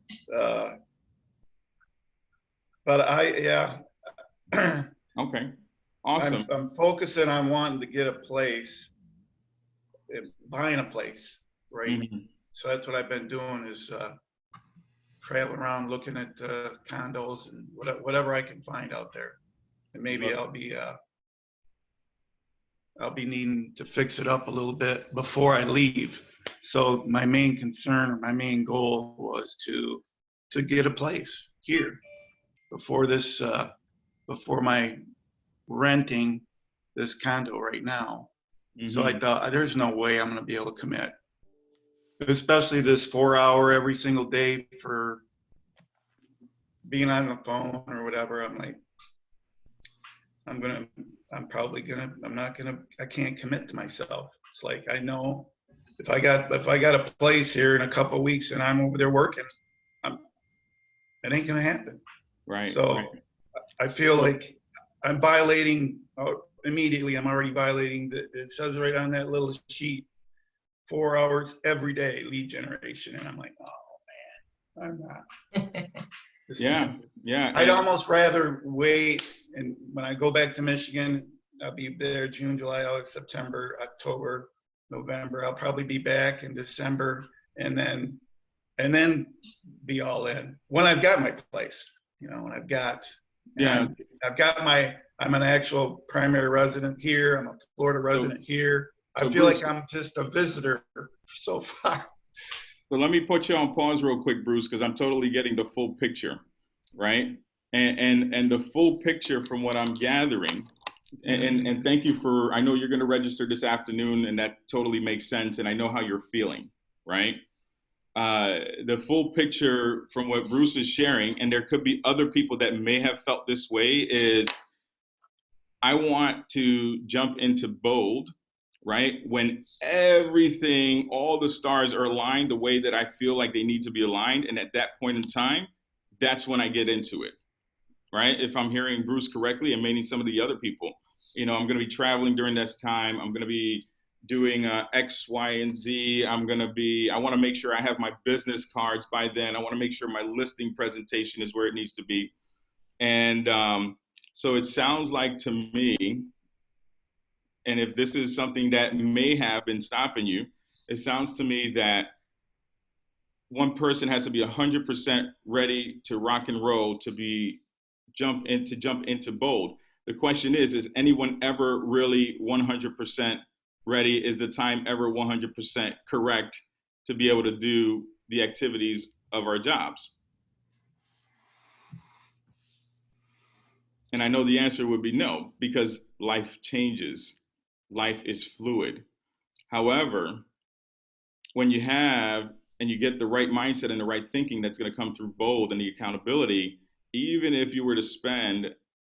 but Okay. Awesome. I'm focusing on wanting to get a place, buying a place, right? Mm-hmm. So that's what I've been doing is traveling around looking at condos and whatever I can find out there. And maybe I'll be needing to fix it up a little bit before I leave. So my main concern or my main goal was to get a place here before my renting this condo right now. Mm-hmm. So I thought there's no way I'm going to be able to commit, especially this 4-hour every single day for being on the phone or whatever. I'm like, I can't commit to myself. It's like, I know if I got a place here in a couple of weeks and I'm over there working, it ain't going to happen. Right. So right. I feel like I'm violating immediately. I'm already violating it says right on that little sheet, 4 hours every day lead generation. And I'm like, oh man, I'm not. Yeah. I'd almost rather wait. And when I go back to Michigan, I'll be there June, July, August, September, October, November. I'll probably be back in December and then be all in when I've got my place, when I've got, I'm an actual primary resident here. I'm a Florida resident here. I feel like I'm just a visitor so far. So let me put you on pause real quick, Bruce, because I'm totally getting the full picture, right? And the full picture from what I'm gathering, and thank you I know you're going to register this afternoon, and that totally makes sense, and I know how you're feeling, right? The full picture from what Bruce is sharing, and there could be other people that may have felt this way, is I want to jump into Bold, right? When everything, all the stars are aligned the way that I feel like they need to be aligned. And at that point in time, that's when I get into it, right? If I'm hearing Bruce correctly and maybe some of the other people, I'm going to be traveling during this time. I'm going to be doing X, Y, and Z. I want to make sure I have my business cards by then. I want to make sure my listing presentation is where it needs to be. And so it sounds like to me, and if this is something that may have been stopping you, it sounds to me that one person has to be 100% ready to rock and roll to jump into bold. The question is anyone ever really 100% ready? Is the time ever 100% correct to be able to do the activities of our jobs? And I know the answer would be no, because life changes. Life is fluid. However, when you have and you get the right mindset and the right thinking that's going to come through bold and the accountability, even if you were to spend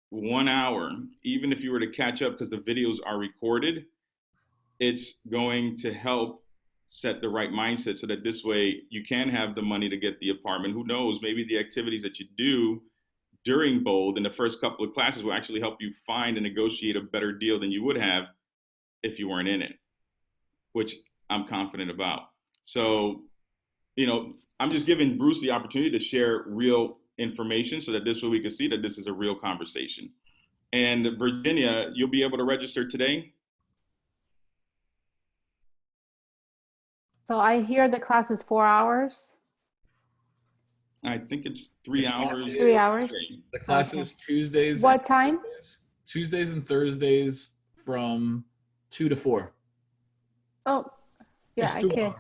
1 hour, even if you were to catch up because the videos are recorded, it's going to help set the right mindset so that this way you can have the money to get the apartment. Who knows, maybe the activities that you do during bold in the first couple of classes will actually help you find and negotiate a better deal than you would have if you weren't in it, which I'm confident about. So, I'm just giving Bruce the opportunity to share real information so that this way we can see that this is a real conversation. And Virginia, you'll be able to register today? So I hear the class is 4 hours. I think it's 3 hours. 3 hours. The class is Tuesdays. What time? Tuesdays and Thursdays from 2 to 4. Oh, yeah, I can.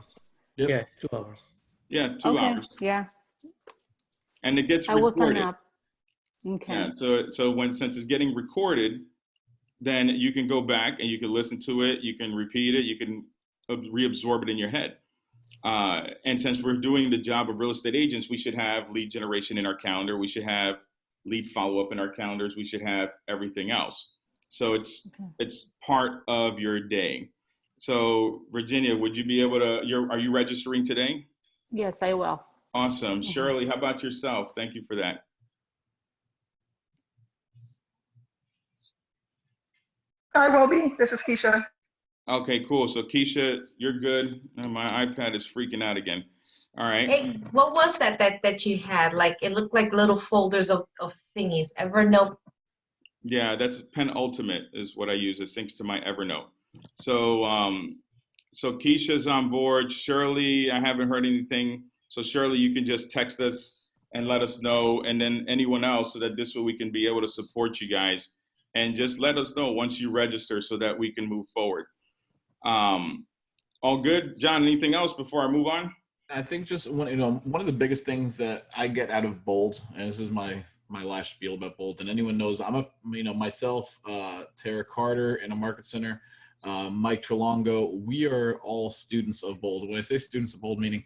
Yep. Yeah, it's 2 hours. Yeah, 2 hours. Yeah. And it gets I will recorded. sign up. Okay. Yeah, so since it's getting recorded, then you can go back and you can listen to it, you can repeat it, you can reabsorb it in your head. And since we're doing the job of real estate agents, we should have lead generation in our calendar. We should have lead follow-up in our calendars. We should have everything else. So it's part of your day. So Virginia, would you be able to, are you registering today? Yes, I will. Awesome. Shirley, how about yourself? Thank you for that. I will be. This is Keisha. Okay, cool. So Keisha, you're good. My iPad is freaking out again. All right. Hey, what was that you had? Like, it looked like little folders of thingies. Evernote. Yeah, that's Penultimate is what I use. It syncs to my Evernote. So so Keisha's on board. Shirley, I haven't heard anything. So Shirley, you can just text us and let us know, and then anyone else, so that this way we can be able to support you guys. And just let us know once you register so that we can move forward. All good. John, anything else before I move on? I think just one of the biggest things that I get out of bold, and this is my last spiel about bold, and anyone knows I'm myself, Tara Carter in a market center, Mike Trelongo, we are all students of bold. When I say students of bold, meaning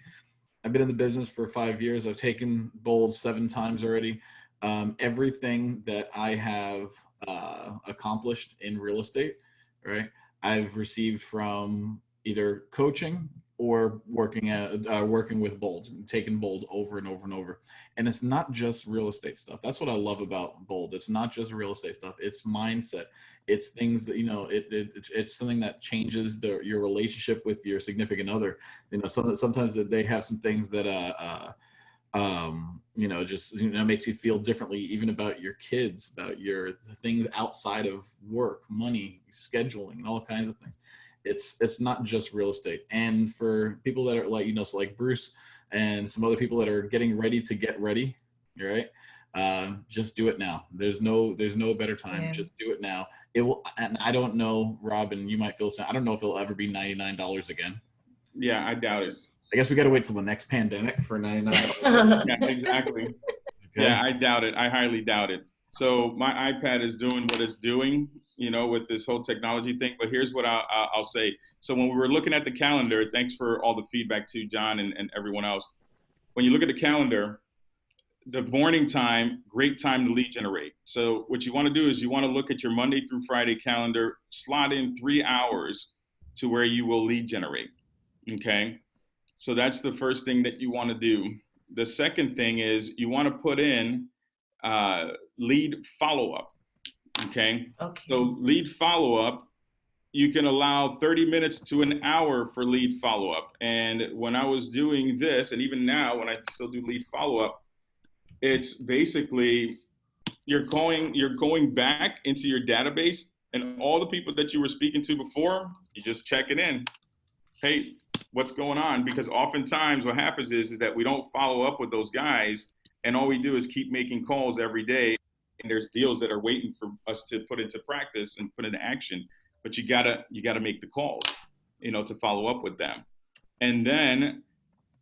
I've been in the business for 5 years. I've taken bold 7 times already. Everything that I have accomplished in real estate, right, I've received from either coaching or working with bold, taking bold over and over and over. And it's not just real estate stuff. That's what I love about bold. It's not just real estate stuff. It's mindset. It's things that, it's something that changes your relationship with your significant other. Sometimes that they have some things that makes you feel differently, even about your kids, about your things outside of work, money, scheduling, and all kinds of things. It's not just real estate. And for people that are like Bruce and some other people that are getting ready to get ready, right? Just do it now. There's no better time. Yeah. Just do it now. It will. And I don't know, Robin, you might feel the same. I don't know if it'll ever be $99 again. Yeah, I doubt it. I guess we got to wait till the next pandemic for $99. Yeah, exactly. Okay. Yeah, I doubt it. I highly doubt it. So my iPad is doing what it's doing, with this whole technology thing. But here's what I'll say. So when we were looking at the calendar, thanks for all the feedback to John and everyone else. When you look at the calendar, the morning time, great time to lead generate. So what you want to do is you want to look at your Monday through Friday calendar, slot in 3 hours to where you will lead generate. Okay. So that's the first thing that you want to do. The second thing is you want to put in lead follow-up. Okay. So lead follow-up you can allow 30 minutes to an hour for lead follow-up. And when I was doing this, and even now when I still do lead follow-up, it's basically you're going back into your database, and all the people that you were speaking to before, you just check it in. Hey, what's going on? Because oftentimes what happens is that we don't follow up with those guys, and all we do is keep making calls every day, and there's deals that are waiting for us to put into practice and put into action. But you gotta make the calls, to follow up with them. And then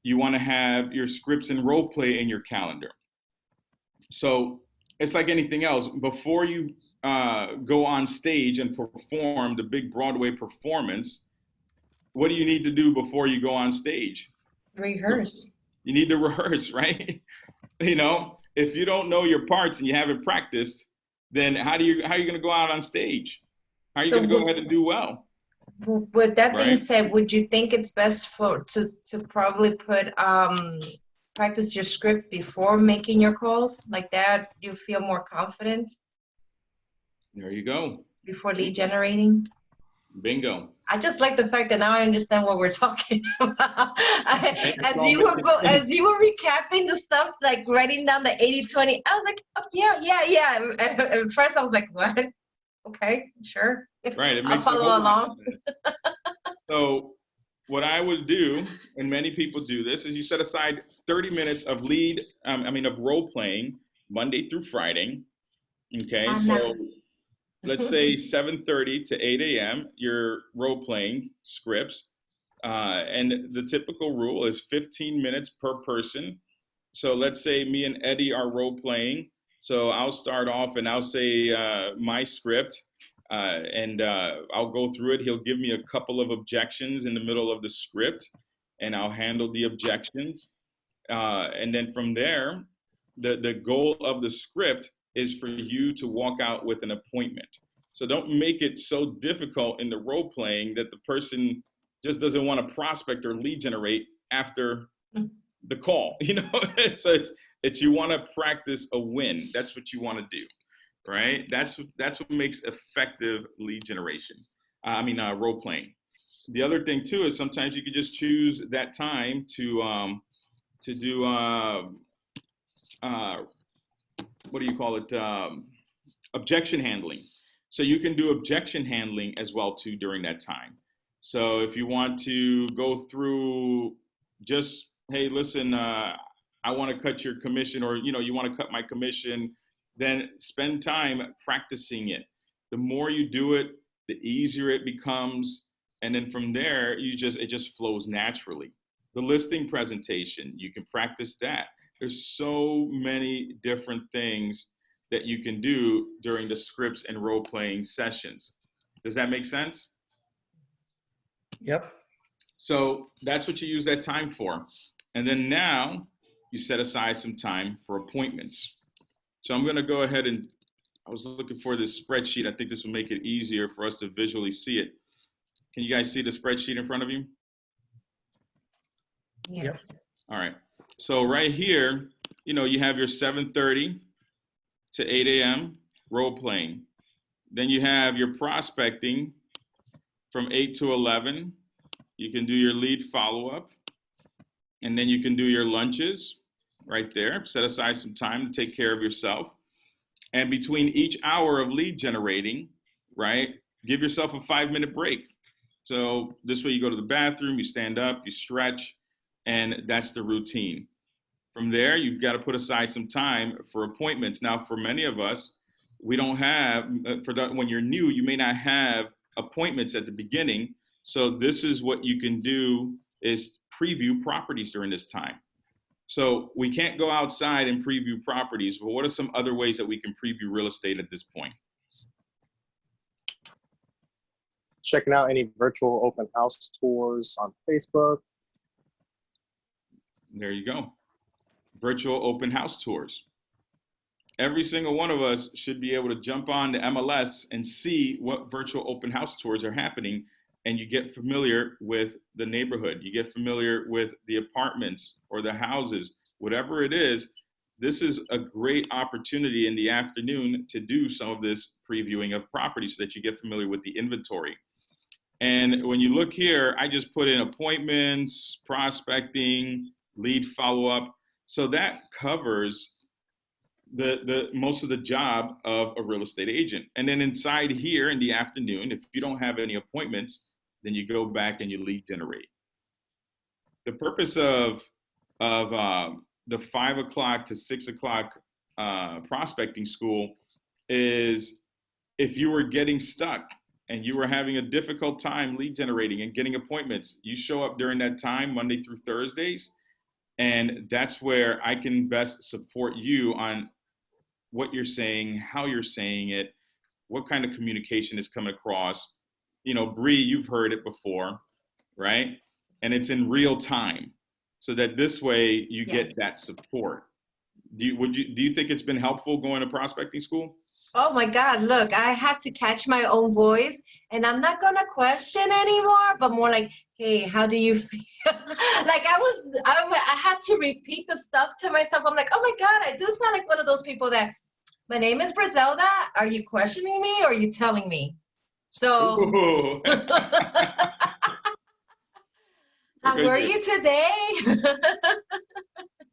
you want to have your scripts and role play in your calendar. So it's like anything else. Before you go on stage and perform the big Broadway performance, what do you need to do before you go on stage? Rehearse. You need to rehearse, right? If you don't know your parts and you haven't practiced, then how are you going to go out on stage? How are you going to go ahead and do well? With that being Right? said, would you think it's best to probably put practice your script before making your calls? Like that, you feel more confident There you go. before lead generating? Bingo. I just like the fact that now I understand what we're talking about. As you were recapping the stuff, like writing down the 80-20, I was like, oh, yeah. At first I was like, what? Okay, sure. Right. I'll follow along. So what I would do, and many people do this, is you set aside 30 minutes of of role playing Monday through Friday. Okay, so let's say 7:30 to 8 a.m. you're role playing scripts, and the typical rule is 15 minutes per person. So let's say me and Eddie are role playing. So I'll start off and I'll say my script. And I'll go through it. He'll give me a couple of objections in the middle of the script, and I'll handle the objections. And then from there, the goal of the script is for you to walk out with an appointment. So don't make it so difficult in the role playing that the person just doesn't want to prospect or lead generate after the call. So it's you want to practice a win. That's what you want to do. Right? That's what makes effective lead generation. Role playing. The other thing too is sometimes you could just choose that time to do what do you call it? Objection handling. So you can do objection handling as well too during that time. So if you want to go through just, hey, listen, I want to cut your commission, or you want to cut my commission, then spend time practicing it. The more you do it, the easier it becomes. And then from there, it just flows naturally. The listing presentation, you can practice that. There's so many different things that you can do during the scripts and role-playing sessions. Does that make sense? Yep. So that's what you use that time for. And then now you set aside some time for appointments. So I'm going to go ahead and, I was looking for this spreadsheet. I think this will make it easier for us to visually see it. Can you guys see the spreadsheet in front of you? Yes. All right. So right here, you have your 7:30 to 8 a.m. role playing. Then you have your prospecting from 8 to 11. You can do your lead follow-up. And then you can do your lunches right there. Set aside some time to take care of yourself. And between each hour of lead generating, right, give yourself a 5-minute break. So this way you go to the bathroom, you stand up, you stretch, and that's the routine. From there, you've got to put aside some time for appointments. Now, for many of us, we don't have, when you're new, you may not have appointments at the beginning. So this is what you can do, is preview properties during this time. So we can't go outside and preview properties, but what are some other ways that we can preview real estate at this point? Checking out any virtual open house tours on Facebook. There you go. Virtual open house tours. Every single one of us should be able to jump on the MLS and see what virtual open house tours are happening, and you get familiar with the neighborhood. You get familiar with the apartments or the houses, whatever it is. This is a great opportunity in the afternoon to do some of this previewing of property so that you get familiar with the inventory. And when you look here, I just put in appointments, prospecting, lead follow-up. So that covers the most of the job of a real estate agent. And then inside here in the afternoon, if you don't have any appointments, then you go back and you lead generate. The purpose of the 5 o'clock to 6 o'clock prospecting school is if you were getting stuck and you were having a difficult time lead generating and getting appointments, you show up during that time, Monday through Thursdays, and that's where I can best support you on what you're saying, how you're saying it, what kind of communication is coming across. You know, Bree, you've heard it before, right? And it's in real time, so that this way you get that support. Do you think it's been helpful going to prospecting school? Oh my God, look, I had to catch my own voice, and I'm not gonna question anymore, but more like, hey, how do you feel? Like I had to repeat the stuff to myself. I'm like, oh my God, I do sound like one of those people that, my name is Griselda. Are you questioning me or are you telling me? So, how were you today?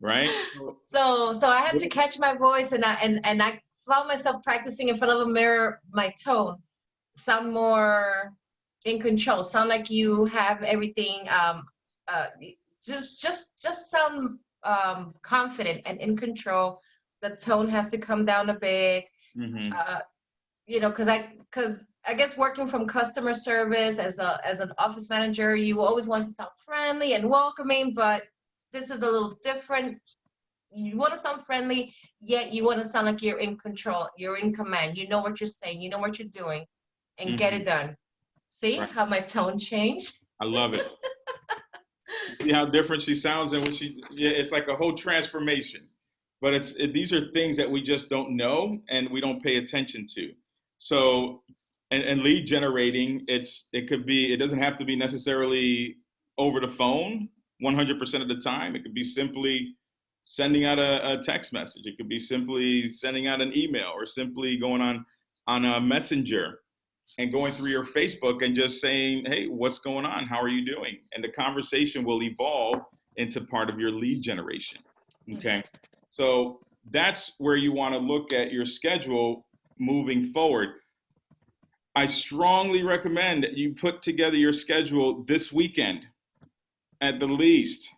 Right. So I had to catch my voice, and I found myself practicing in front of a mirror, my tone, sound more in control, sound like you have everything, just sound confident and in control. The tone has to come down a bit, you know, because I guess working from customer service as an office manager, you always want to sound friendly and welcoming, but this is a little different. You want to sound friendly, yet you want to sound like you're in control, you're in command, you know what you're saying, you know what you're doing, and get it done. See how my tone changed? I love it. See how different she sounds and it's like a whole transformation. But these are things that we just don't know and we don't pay attention to. So, and lead generating, it doesn't have to be necessarily over the phone 100% of the time. It could be simply sending out a text message. It could be simply sending out an email, or simply going on a messenger and going through your Facebook and just saying, hey, what's going on? How are you doing? And the conversation will evolve into part of your lead generation. Okay. So that's where you want to look at your schedule moving forward. I strongly recommend that you put together your schedule this weekend at the least.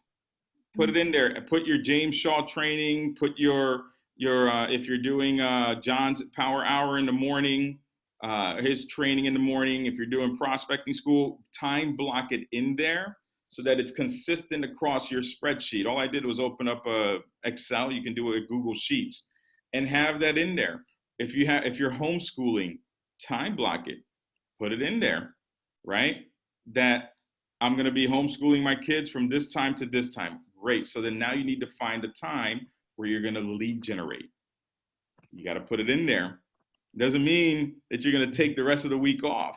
Put it in there and put your James Shaw training, put your if you're doing John's Power Hour in the morning, his training in the morning. If you're doing prospecting school, time block it in there so that it's consistent across your spreadsheet. All I did was open up a Excel. You can do it with Google Sheets and have that in there. If you're homeschooling, time block it, put it in there, right? That I'm going to be homeschooling my kids from this time to this time. Great. So then now you need to find a time where you're going to lead generate. You got to put it in there. Doesn't mean that you're going to take the rest of the week off.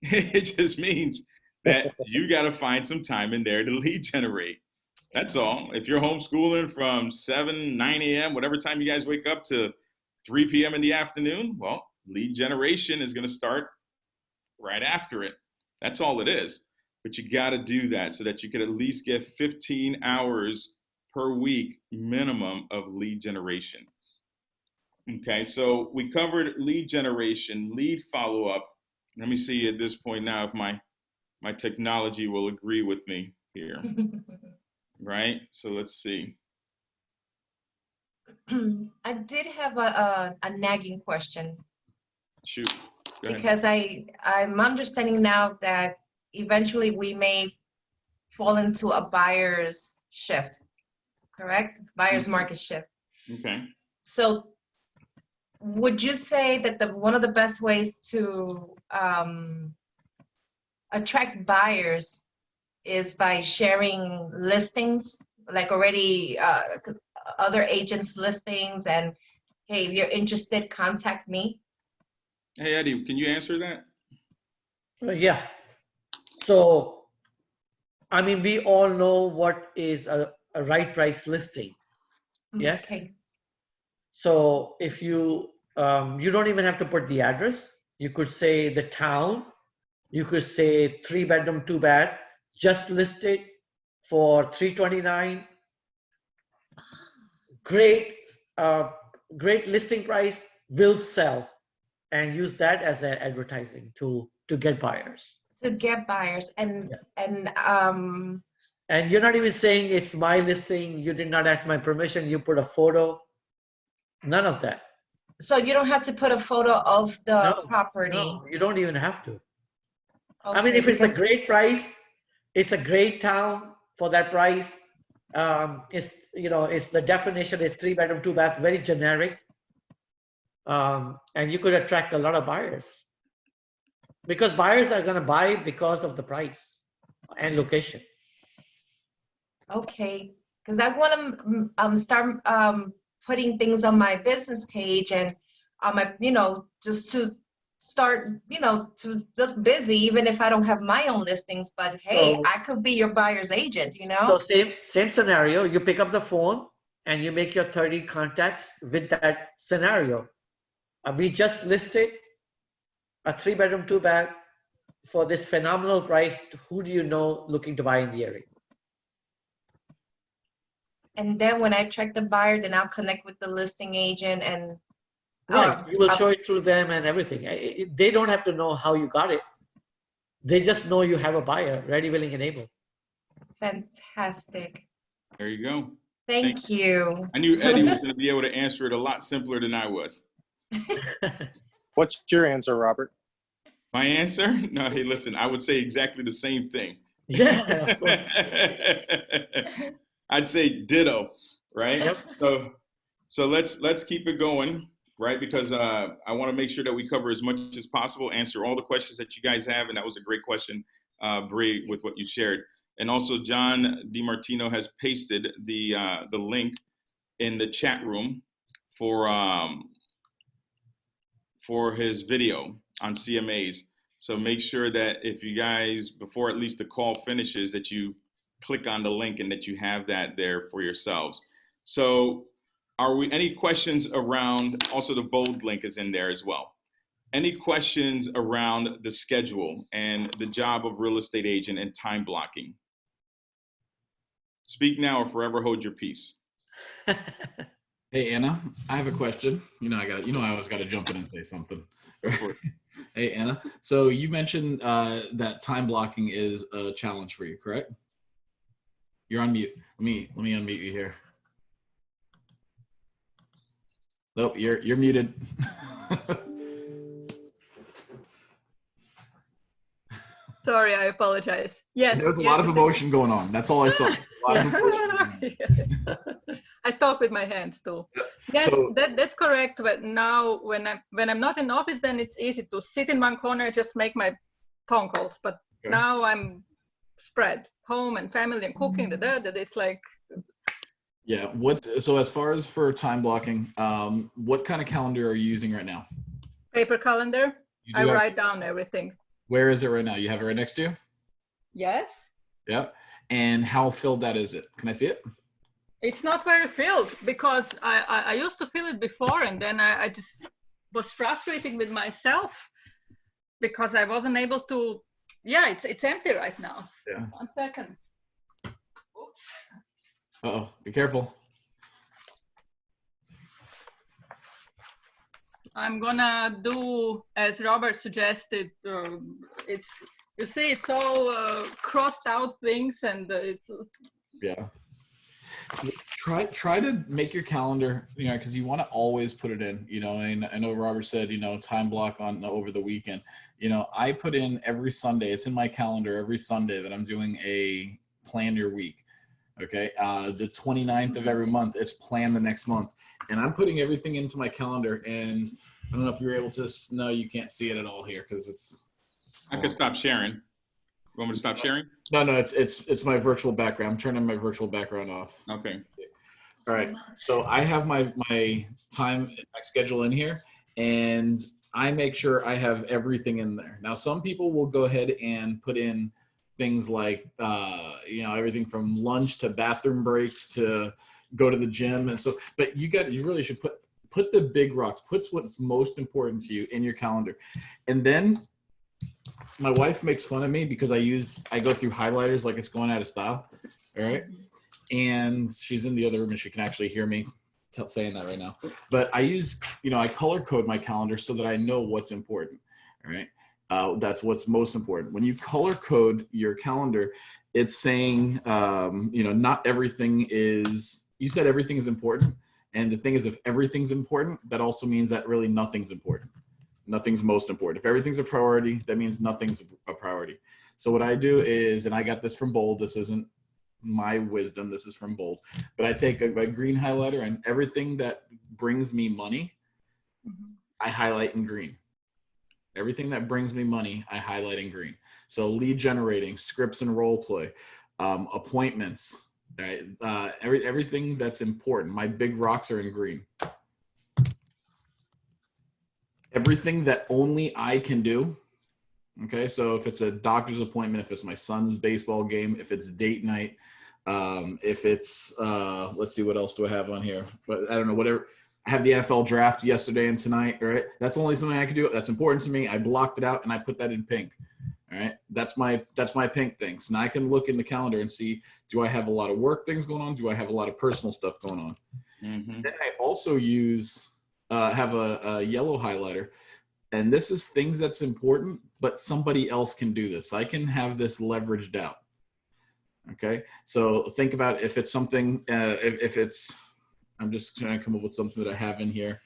It just means that you got to find some time in there to lead generate. That's all. If you're homeschooling from 9 a.m., whatever time you guys wake up, to 3 p.m. in the afternoon, well, lead generation is going to start right after it. That's all it is. But you got to do that so that you could at least get 15 hours per week minimum of lead generation. Okay, so we covered lead generation, lead follow-up. Let me see at this point now if my technology will agree with me here. Right, so let's see. I did have a nagging question. Shoot. Go ahead. Because I'm understanding now that eventually we may fall into a buyer's shift, correct? Buyer's market shift. Okay. So would you say that one of the best ways to attract buyers is by sharing listings, like already other agents' listings, and hey, if you're interested, contact me? Hey, Eddie, can you answer that? Yeah. So, I mean, we all know what is a right price listing. Yes. Okay. So if you don't even have to put the address. You could say the town You could say 3-bedroom, 2-bath, just listed for $329. Great, great listing price, will sell, and use that as an advertising tool to get buyers. To get buyers and And you're not even saying it's my listing. You did not ask my permission. You put a photo. None of that. so you don't have to put a photo of the property. No, you don't even have to. Okay, I mean, if it's a because- great price, it's a great town for that price. It's the definition is 3-bedroom, 2-bath, very generic. And you could attract a lot of buyers because buyers are going to buy because of the price and location. Okay, because I want to start putting things on my business page and on my, just to start, to look busy, even if I don't have my own listings. But hey, So- I could be your buyer's agent, So same scenario. You pick up the phone and you make your 30 contacts with that scenario. We just listed a 3-bedroom, 2-bath for this phenomenal price. Who do you know looking to buy in the area? And then when I check the buyer, then I'll connect with the listing agent and Right, you will show it through them and everything. They don't have to know how you got it. They just know you have a buyer, ready, willing, and able. Fantastic. There you go. Thank you. I knew Eddie was going to be able to answer it a lot simpler than I was. What's your answer, Robert? My answer? No, hey, listen, I would say exactly the same thing. Yeah, of course. I'd say ditto, right? Yep. So let's keep it going, right? Because I want to make sure that we cover as much as possible, answer all the questions that you guys have, and that was a great question, Bree, with what you shared. And also, John DiMartino has pasted the link in the chat room for his video on CMAs. So make sure that if you guys, before at least the call finishes, that you click on the link and that you have that there for yourselves. So any questions around, also the bold link is in there as well. Any questions around the schedule and the job of real estate agent and time blocking? Speak now or forever hold your peace. Hey Anna, I have a question. I always got to jump in and say something. Hey Anna, so you mentioned that time blocking is a challenge for you, correct? You're on mute. Let me unmute you here. Nope, you're muted. Sorry, I apologize. Yes. There was a lot of emotion going on. That's all I saw. A lot of emotion. I talk with my hands too. Yes, So- that's correct. But now when I'm not in office, then it's easy to sit in one corner and just make my phone calls. But now I'm spread home and family and cooking. That it's like. Yeah. So as far as for time blocking, what kind of calendar are you using right now? Paper calendar. You I do have- write down everything. Where is it right now? You have it right next to you? Yes. Yep. And how filled that is it? Can I see it? It's not very filled because I used to fill it before, and then I just was frustrated with myself because I wasn't able to. Yeah, it's empty right now. Yeah. 1 second. Oops. Uh-oh, be careful. I'm gonna do as Robert suggested. It's all crossed out things, and it's. Yeah. Try to make your calendar, because you want to always put it in, and I know Robert said, time block on over the weekend. I put in every Sunday, it's in my calendar every Sunday that I'm doing a plan your week. Okay. The 29th of every month, it's plan the next month. And I'm putting everything into my calendar, and I don't know if you're able to, no, you can't see it at all here because it's. I can stop sharing. You want me to stop sharing? No, it's my virtual background. I'm turning my virtual background off. Okay. All right. So I have my time, my schedule in here, and I make sure I have everything in there. Now, some people will go ahead and put in things like, everything from lunch to bathroom breaks to go to the gym. And so, but you really should put the big rocks, put what's most important to you in your calendar. And then my wife makes fun of me because I go through highlighters like it's going out of style. All right. And she's in the other room and she can actually hear me saying that right now. But I color code my calendar so that I know what's important. All right. That's what's most important. When you color code your calendar, it's saying, not everything is, you said everything is important. And the thing is, if everything's important, that also means that really nothing's important. Nothing's most important. If everything's a priority, that means nothing's a priority. So what I do is, and I got this from Bold, this isn't my wisdom, this is from Bold, but I take a green highlighter and everything that brings me money, I highlight in green. Everything that brings me money, I highlight in green. So lead generating, scripts and role play, appointments, right? Everything that's important. My big rocks are in green. Everything that only I can do. Okay, so if it's a doctor's appointment, if it's my son's baseball game, if it's date night, if it's let's see, what else do I have on here? But I don't know, whatever. I have the NFL draft yesterday and tonight, right? That's only something I can do. That's important to me. I blocked it out and I put that in pink. All right. That's my pink things. Now I can look in the calendar and see, do I have a lot of work things going on? Do I have a lot of personal stuff going on? Mm-hmm. Then I also have a yellow highlighter. And this is things that's important, but somebody else can do this. I can have this leveraged out. Okay. So think about if it's something, if it's, I'm just trying to come up with something that I have in here.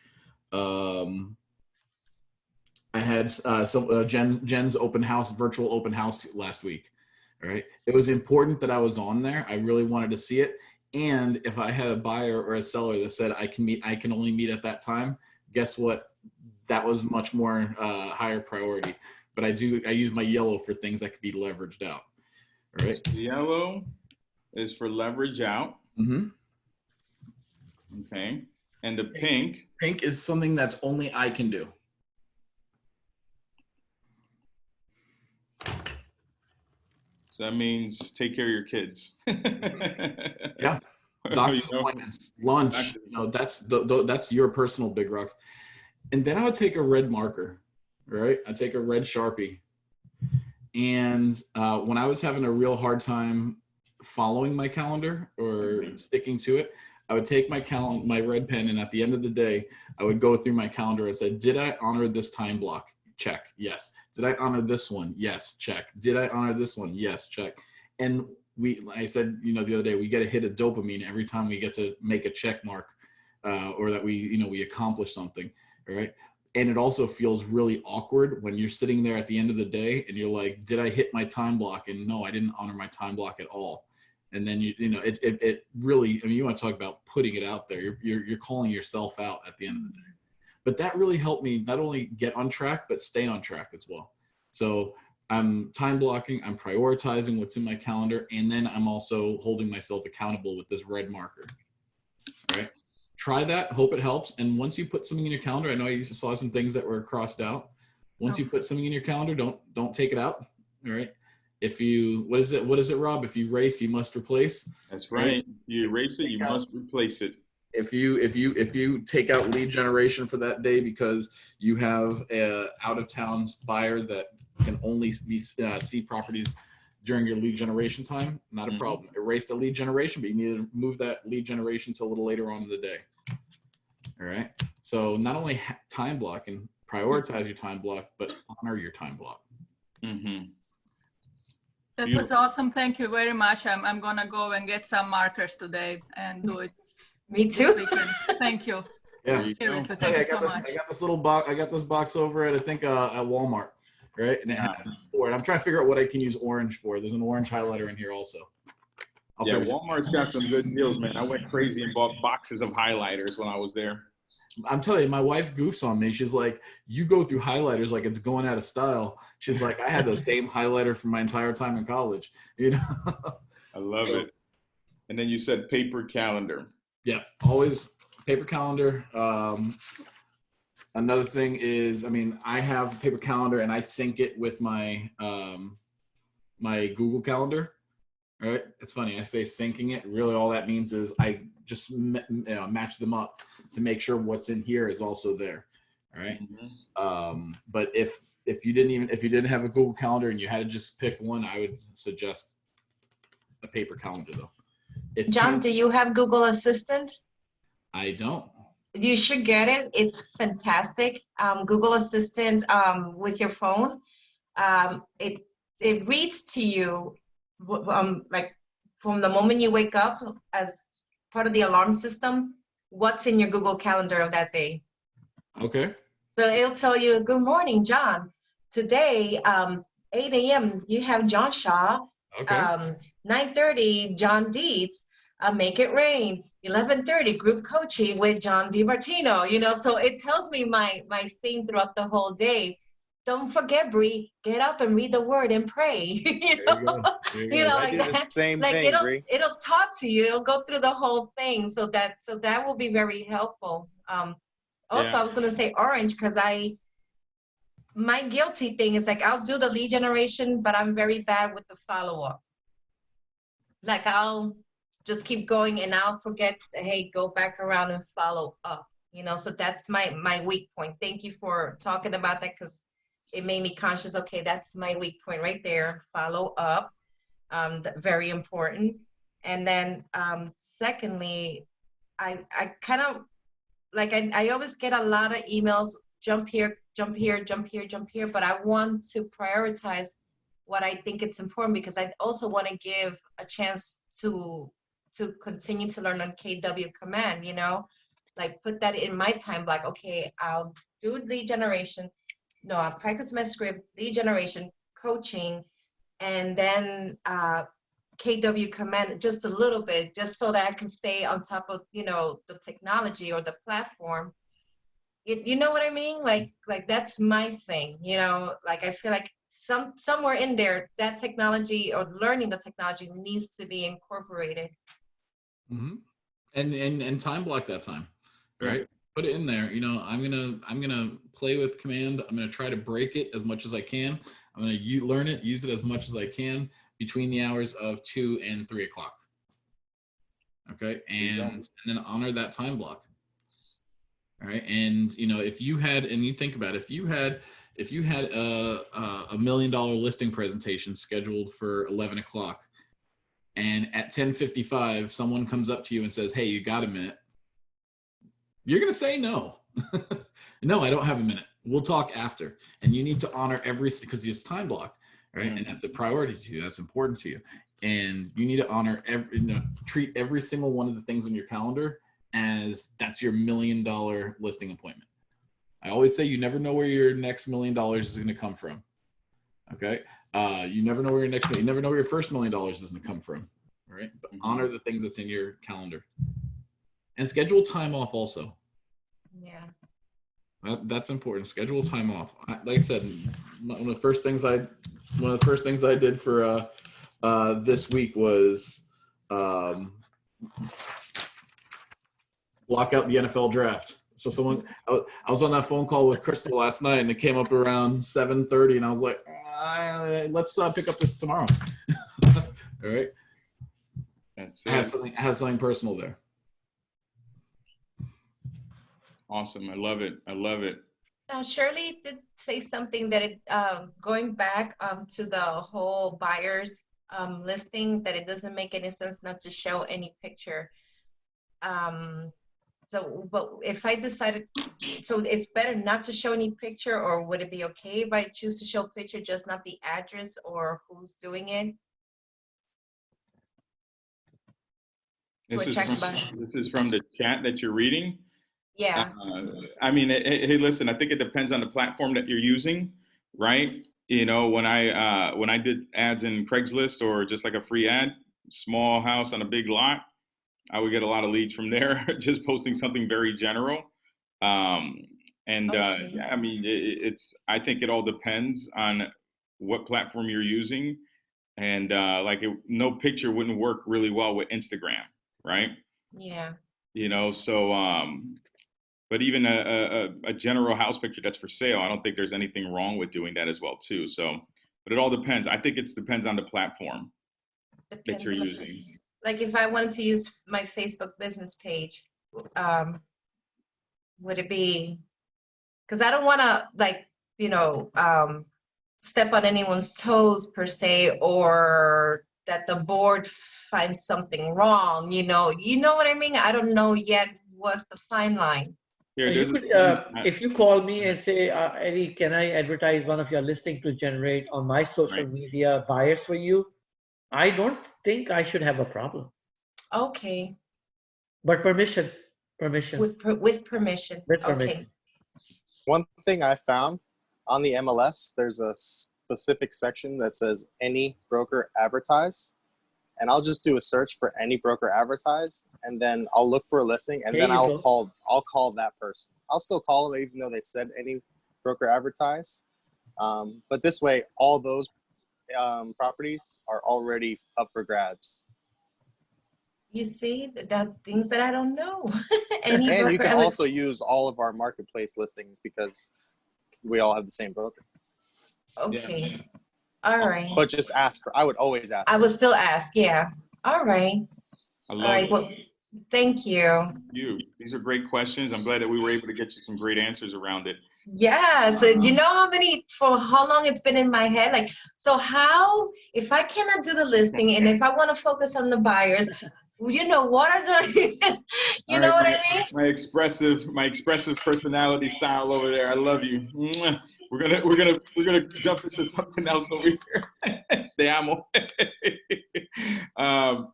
I had Jen's virtual open house last week. All right. It was important that I was on there. I really wanted to see it. And if I had a buyer or a seller that said I can only meet at that time, guess what? That was much more higher priority. But I use my yellow for things that could be leveraged out. All right. The yellow is for leverage out. Mm-hmm. Okay. And the pink? Pink is something that's only I can do. So that means take care of your kids. Yeah. Doctor's appointments, lunch, that's your personal big rocks. And then I would take a red marker, right? I'd take a red Sharpie. And when I was having a real hard time following my calendar or sticking to it, I would take my red pen, and at the end of the day, I would go through my calendar and say, did I honor this time block? Check. Yes. Did I honor this one? Yes. Check. Did I honor this one? Yes. Check. And I said, the other day, we get a hit of dopamine every time we get to make a check mark or that we accomplish something. Right. And it also feels really awkward when you're sitting there at the end of the day and you're like, did I hit my time block? And no, I didn't honor my time block at all. And then it really, you want to talk about putting it out there. You're calling yourself out at the end of the day. But that really helped me not only get on track, but stay on track as well. So I'm time blocking, I'm prioritizing what's in my calendar, and then I'm also holding myself accountable with this red marker. All right. Try that, hope it helps. And once you put something in your calendar, I know you saw some things that were crossed out. Once you put something in your calendar, don't take it out. All right. If you, what is it, Rob? If you erase, you must replace. That's right. You erase it, you must replace it. If you take out lead generation for that day because you have a out of town buyer that can only see properties during your lead generation time, not a problem. Erase the lead generation, but you need to move that lead generation to a little later on in the day. All right. So not only time block and prioritize your time block, but honor your time block. Mm-hmm. That was awesome. Thank you very much. I'm gonna go and get some markers today and do it. Me too. Thank you. Yeah. Seriously, thank you so much. I got this little box. I got this box over at, I think, at Walmart, right? And it has four. And I'm trying to figure out what I can use orange for. There's an orange highlighter in here also. Walmart's got some good deals, man. I went crazy and bought boxes of highlighters when I was there. I'm telling you, my wife goofs on me. She's like, you go through highlighters like it's going out of style. She's like, I had the same highlighter for my entire time in college. I love it. And then you said paper calendar. Yeah, always paper calendar. Another thing is, I have a paper calendar and I sync it with my my Google Calendar. All right, it's funny. I say syncing it. Really, all that means is I just match them up to make sure what's in here is also there. All right. Mm-hmm. But if if you didn't have a Google Calendar and you had to just pick one, I would suggest a paper calendar though. John, do you have Google Assistant? I don't. You should get it. It's fantastic. Google Assistant with your phone. It reads to you like from the moment you wake up as part of the alarm system, what's in your Google Calendar of that day. Okay. So it'll tell you, good morning, John. Today, 8 a.m., you have John Shaw. Okay. 9:30, John Dietz, Make It Rain. 11:30, group coaching with John DiMartino. You know, so it tells me my theme throughout the whole day. Don't forget, Bree, get up and read the word and pray. You know, like that. Same Like thing, Bree. it'll talk to you. It'll go through the whole thing. So that will be very helpful. Also, I was gonna say orange because my guilty thing is like I'll do the lead generation, but I'm very bad with the follow-up. Like I'll just keep going and I'll forget, hey, go back around and follow up. You know, so that's my weak point. Thank you for talking about that because it made me conscious. Okay, that's my weak point right there. Follow up, very important. And then secondly, I kind of like I always get a lot of emails, jump here, jump here, jump here, jump here, but I want to prioritize what I think it's important because I also want to give a chance to continue to learn on KW Command, you know, like put that in my time block. Okay, I'll do lead generation. No, I'll practice my script, lead generation, coaching, and then KW Command just a little bit, just so that I can stay on top of, you know, the technology or the platform. You know what I mean? Like that's my thing, you know, like I feel like somewhere in there, that technology or learning the technology needs to be incorporated. Mm-hmm. And time block that time, right? Yeah. Put it in there. You know, I'm gonna play with Command. I'm gonna try to break it as much as I can. I'm gonna learn it, use it as much as I can between the hours of 2 and 3 o'clock. Okay, and then honor that time block. All right, and you know, if you had, and you think about it, if you had a $1 million listing presentation scheduled for 11 o'clock, and at 10:55 someone comes up to you and says, "Hey, you got a minute?" You're gonna say no. No, I don't have a minute. We'll talk after. And you need to honor because it's time blocked, right? Mm-hmm. And that's a priority to you. That's important to you. And you need to honor treat every single one of the things on your calendar as that's your $1 million listing appointment. I always say you never know where your next $1 million is going to come from. Okay, you never know where you never know where your first $1 million is going to come from. Right, but honor the things that's in your calendar, and schedule time off also. Yeah, that's important. Schedule time off. Like I said, one of the first things I did for this week was block out the NFL draft. So I was on that phone call with Crystal last night, and it came up around 7:30, and I was like, let's pick up this tomorrow. All right. That's it. Has something personal there. Awesome. I love it. I love it. Now, Shirley did say something that going back to the whole buyer's listing, that it doesn't make any sense not to show any picture. So, but if I decided, so it's better not to show any picture, or would it be okay if I choose to show picture, just not the address or who's doing it? This is from the chat that you're reading. Yeah. I mean, hey, listen, I think it depends on the platform that you're using, right? You know, when I did ads in Craigslist or just like a free ad, small house on a big lot, I would get a lot of leads from there, just posting something very general. Okay. Yeah, I mean, I think it all depends on what platform you're using. And no picture wouldn't work really well with Instagram, right? Yeah. You know, so, but even a general house picture that's for sale, I don't think there's anything wrong with doing that as well too. So, but it all depends. I think it depends on the platform that you're using. Like if I wanted to use my Facebook business page, would it be, because I don't want to like you know, step on anyone's toes per se, or that the board finds something wrong, you know what I mean? I don't know yet what's the fine line. Here, You could, if you call me and say, Eddie, can I advertise one of your listing to generate on my social media buyers for you? I don't think I should have a problem. Okay. But permission. With permission. Okay. One thing I found on the MLS, there's a specific section that says any broker advertise. And I'll just do a search for any broker advertise, and then I'll look for a listing, and then I'll call that person. I'll still call them even though they said any broker advertise. But this way, all those properties are already up for grabs. You see, that things that I don't know. And you can also use all of our marketplace listings because we all have the same broker. Okay. Yeah. All right. But just ask I would always ask. I would still ask, yeah. All right. I love all right. it. Well, thank you. These are great questions. I'm glad that we were able to get you some great answers around it. Yeah. So you know for how long it's been in my head? Like, so how, if I cannot do the listing and if I want to focus on the buyers, you know, what are the, you know what I mean? My expressive personality style over there. I love you. We're gonna jump into something else over here. Te amo.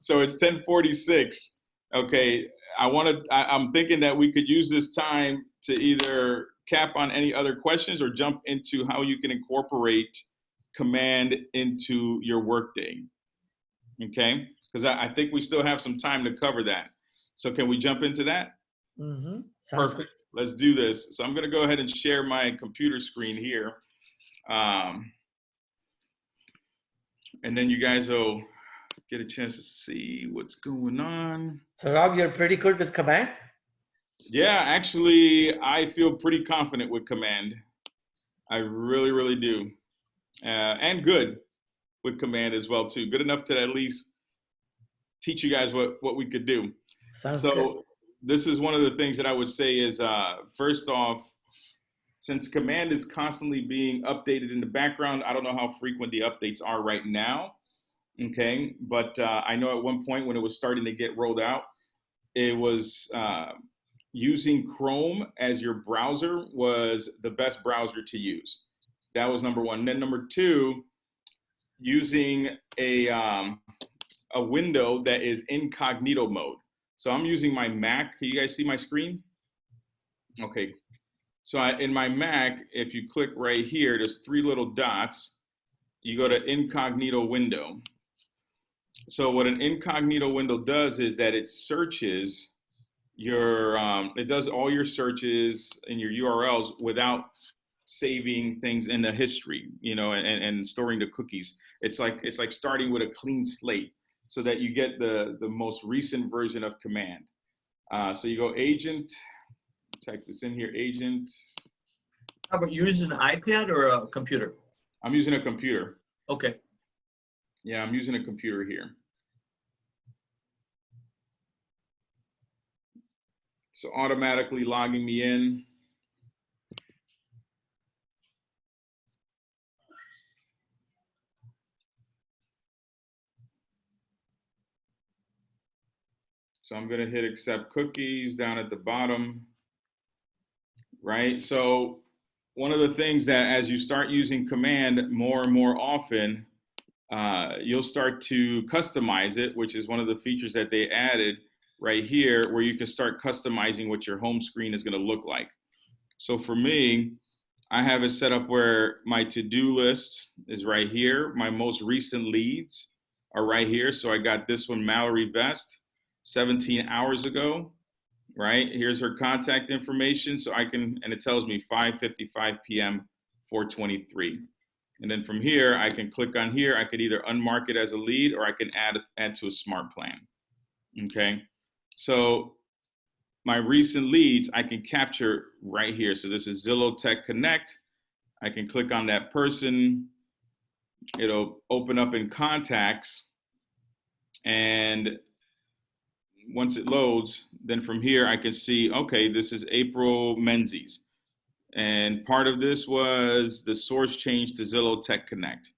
So it's 10:46. Okay, I'm thinking that we could use this time to either cap on any other questions or jump into how you can incorporate Command into your workday. Okay, because I think we still have some time to cover that. So can we jump into that? Mm-hmm. Perfect. Good. Let's do this. So I'm going to go ahead and share my computer screen here. And then you guys will get a chance to see what's going on. So Rob, you're pretty good with Command? Yeah, actually, I feel pretty confident with Command. I really, really do. And good with Command as well, too. Good enough to at least teach you guys what we could do. Sounds good. This is one of the things that I would say is, first off, since Command is constantly being updated in the background, I don't know how frequent the updates are right now, okay? But I know at one point when it was starting to get rolled out, it was using Chrome as your browser was the best browser to use. That was number one. And then number two, using a window that is incognito mode. So I'm using my Mac. Can you guys see my screen? Okay. So in my Mac, if you click right here, there's three little dots. You go to incognito window. So what an incognito window does is that it searches your, it does all your searches and your URLs without saving things in the history, you know, and storing the cookies. It's like starting with a clean slate, so that you get the most recent version of Command. So you go agent, type this in here, agent. How about you using an iPad or a computer? I'm using a computer. Okay. Yeah, I'm using a computer here. So automatically logging me in. So I'm gonna hit accept cookies down at the bottom, right? So one of the things that as you start using Command more and more often, you'll start to customize it, which is one of the features that they added right here, where you can start customizing what your home screen is gonna look like. So for me, I have it set up where my to-do list is right here. My most recent leads are right here. So I got this one, Mallory Vest, 17 hours ago, right? Here's her contact information. So I can, and it tells me 5:55 p.m., 4/23. And then from here, I can click on here. I could either unmark it as a lead or I can add to a smart plan, okay? So my recent leads, I can capture right here. So this is Zillow Tech Connect. I can click on that person. It'll open up in contacts. And once it loads, then from here I can see, okay, this is April Menzies. And part of this was the source change to Zillow Tech Connect.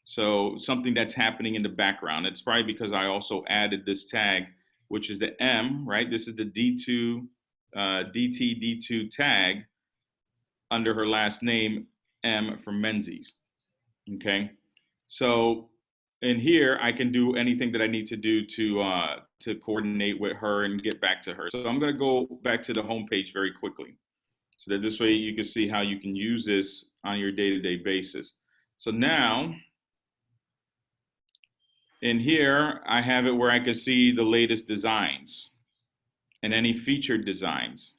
So something that's happening in the background. It's probably because I also added this tag, which is the M, right? This is the D2, DT2 tag under her last name, M for Menzies, okay? So in here, I can do anything that I need to do to coordinate with her and get back to her. So I'm gonna go back to the homepage very quickly, so that this way you can see how you can use this on your day-to-day basis. So now, in here, I have it where I can see the latest designs and any featured designs.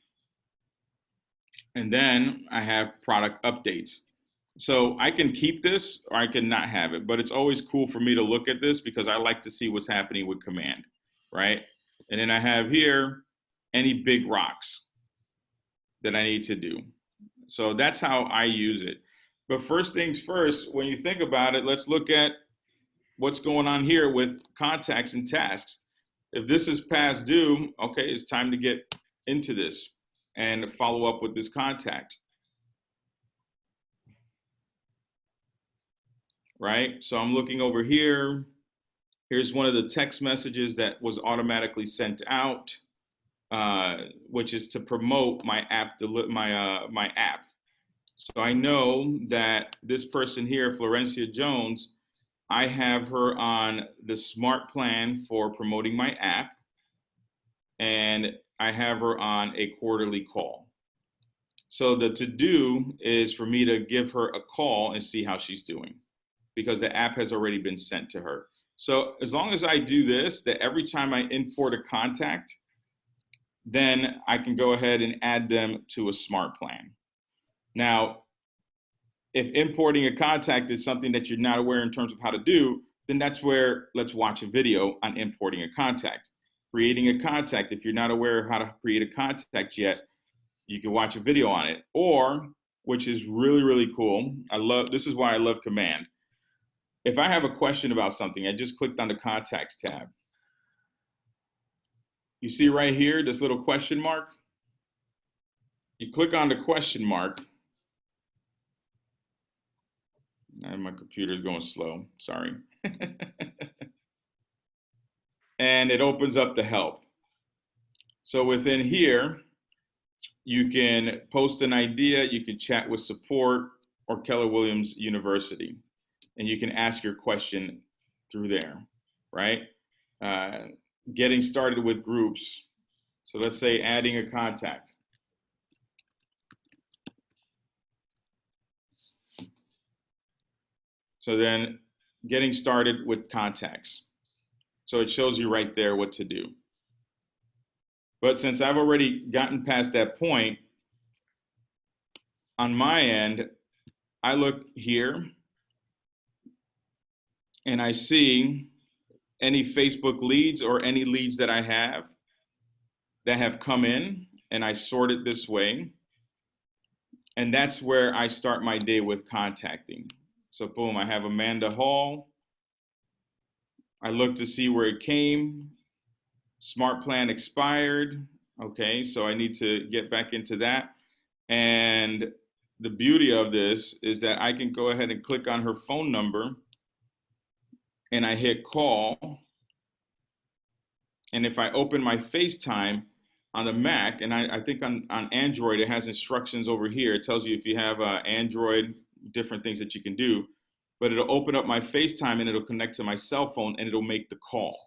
And then I have product updates. So I can keep this or I can not have it, but it's always cool for me to look at this because I like to see what's happening with command, right? And then I have here any big rocks that I need to do. So that's how I use it. But first things first, when you think about it, let's look at what's going on here with contacts and tasks. If this is past due, okay, it's time to get into this and follow up with this contact, right? So I'm looking over here. Here's one of the text messages that was automatically sent out, which is to promote my app, my app. So I know that this person here, Florencia Jones, I have her on the smart plan for promoting my app, and I have her on a quarterly call. So the to-do is for me to give her a call and see how she's doing, because the app has already been sent to her. So as long as I do this, that every time I import a contact, then I can go ahead and add them to a smart plan. Now, if importing a contact is something that you're not aware in terms of how to do, then that's where let's watch a video on importing a contact. Creating a contact, if you're not aware of how to create a contact yet, you can watch a video on it. Or, which is really, really cool, this is why I love command. If I have a question about something, I just clicked on the contacts tab. You see right here, this little question mark? You click on the question mark. And my computer's going slow, sorry. And it opens up the help. So within here, you can post an idea, you can chat with support or Keller Williams University, and you can ask your question through there, right? Getting started with groups. So let's say adding a contact. So then getting started with contacts. So it shows you right there what to do. But since I've already gotten past that point, on my end, I look here and I see any Facebook leads or any leads that I have that have come in, and I sort it this way. And that's where I start my day with contacting. So boom, I have Amanda Hall. I look to see where it came. Smart plan expired. Okay, so I need to get back into that. And the beauty of this is that I can go ahead and click on her phone number and I hit call. And if I open my FaceTime on the Mac, and I think on Android, it has instructions over here. It tells you if you have Android, different things that you can do. But it'll open up my FaceTime and it'll connect to my cell phone and it'll make the call.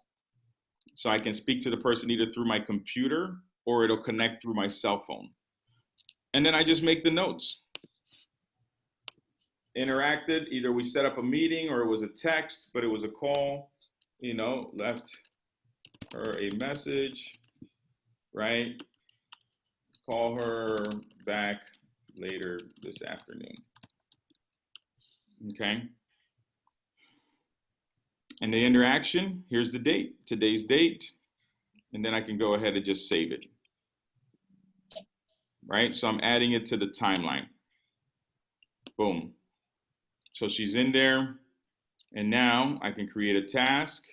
So I can speak to the person either through my computer or it'll connect through my cell phone. And then I just make the notes. Interacted, either we set up a meeting or it was a text, but it was a call, you know, left her a message, right? Call her back later this afternoon. Okay. And the interaction, here's the date, today's date, and then I can go ahead and just save it. Right? So I'm adding it to the timeline. Boom. So she's in there, and now I can create a task,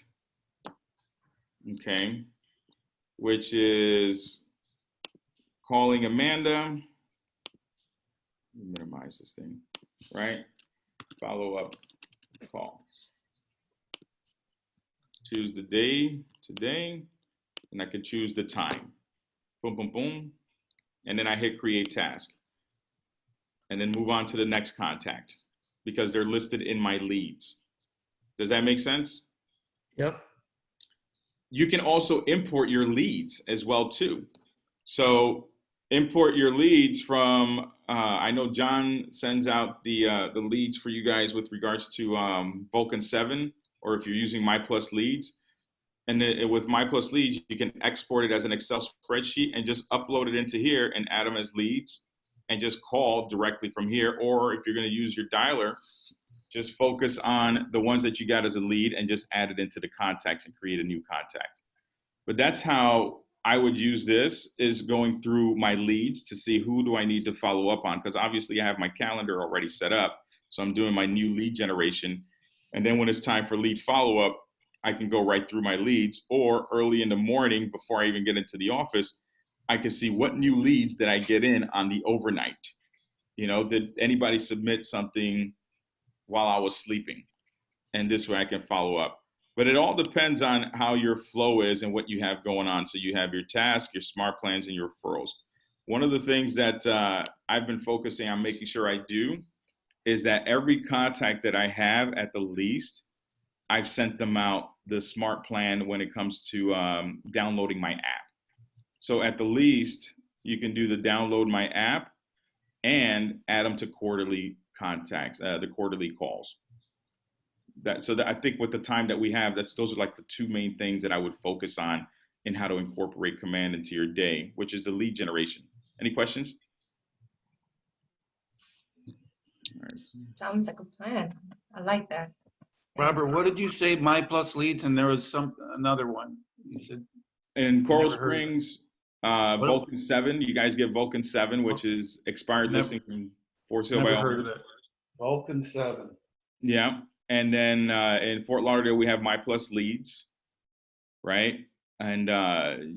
okay, which is calling Amanda minimize this thing, right? Follow-up call. Choose the day, today, and I can choose the time. Boom, boom, boom. And then I hit create task. And then move on to the next contact because they're listed in my leads. Does that make sense? Yep. You can also import your leads as well too. So import your leads from, I know John sends out the leads for you guys with regards to Vulcan 7, or if you're using My Plus Leads. And then with My Plus Leads, you can export it as an Excel spreadsheet and just upload it into here and add them as leads and just call directly from here. Or if you're going to use your dialer, just focus on the ones that you got as a lead and just add it into the contacts and create a new contact. But that's how I would use this, is going through my leads to see who do I need to follow up on, because obviously I have my calendar already set up. So I'm doing my new lead generation. And then when it's time for lead follow-up, I can go right through my leads, or early in the morning before I even get into the office, I can see what new leads did I get in on the overnight. You know, did anybody submit something while I was sleeping? And this way I can follow up. But it all depends on how your flow is and what you have going on. So you have your task, your smart plans, and your referrals. One of the things that I've been focusing on making sure I do is that every contact that I have at the least, I've sent them out the smart plan when it comes to downloading my app. So at the least, you can do the download my app and add them to quarterly contacts, the quarterly calls. So I think with the time that we have, those are like the two main things that I would focus on in how to incorporate command into your day, which is the lead generation. Any questions? All right. Sounds like a plan. I like that. Robert, what did you say? My Plus Leads, and there was another one. You said in Coral Springs, Vulcan 7. You guys get Vulcan 7, which is expired listing from for sale by all. Never heard of it. Vulcan 7. Yeah, and then in Fort Lauderdale we have My Plus Leads, right? And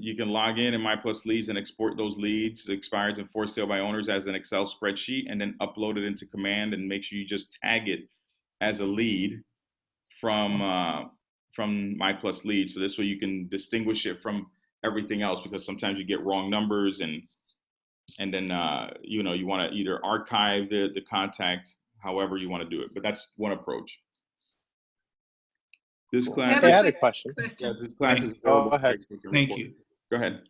you can log in My Plus Leads and export those leads, expires and for sale by owners, as an Excel spreadsheet, and then upload it into command and make sure you just tag it as a lead from My Plus Leads. So this way you can distinguish it from everything else, because sometimes you get wrong numbers, and then you know, you want to either archive the contact, however you want to do it. But that's one approach. This class. I had a question. Yes, this class is available. Go ahead. Thank you. Go ahead.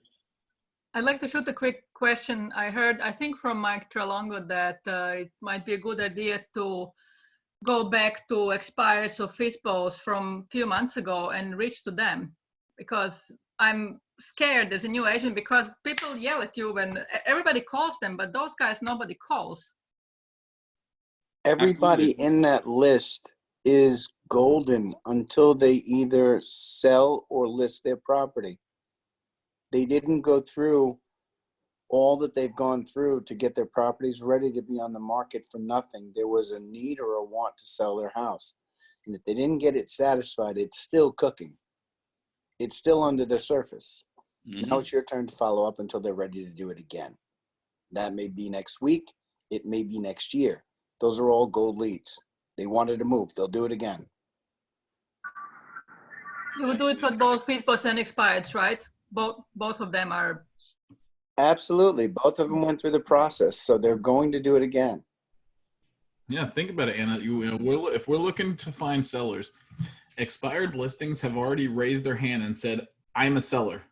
I'd like to shoot a quick question. I heard, I think from Mike Trelongo, that it might be a good idea to go back to expires of FISPOs from a few months ago and reach to them, because I'm scared as a new agent, because people yell at you when everybody calls them, but those guys, nobody calls. Everybody in that list is golden until they either sell or list their property. They didn't go through all that they've gone through to get their properties ready to be on the market for nothing. There was a need or a want to sell their house. And if they didn't get it satisfied, it's still cooking. It's still under the surface. Mm-hmm. Now it's your turn to follow up until they're ready to do it again. That may be next week. It may be next year. Those are all gold leads. They wanted to move. They'll do it again. You would do it for both FISPOs and expireds, right? Both of them are. Absolutely. Both of them went through the process, so they're going to do it again. Yeah, think about it, Anna. If we're looking to find sellers, expired listings have already raised their hand and said, I'm a seller.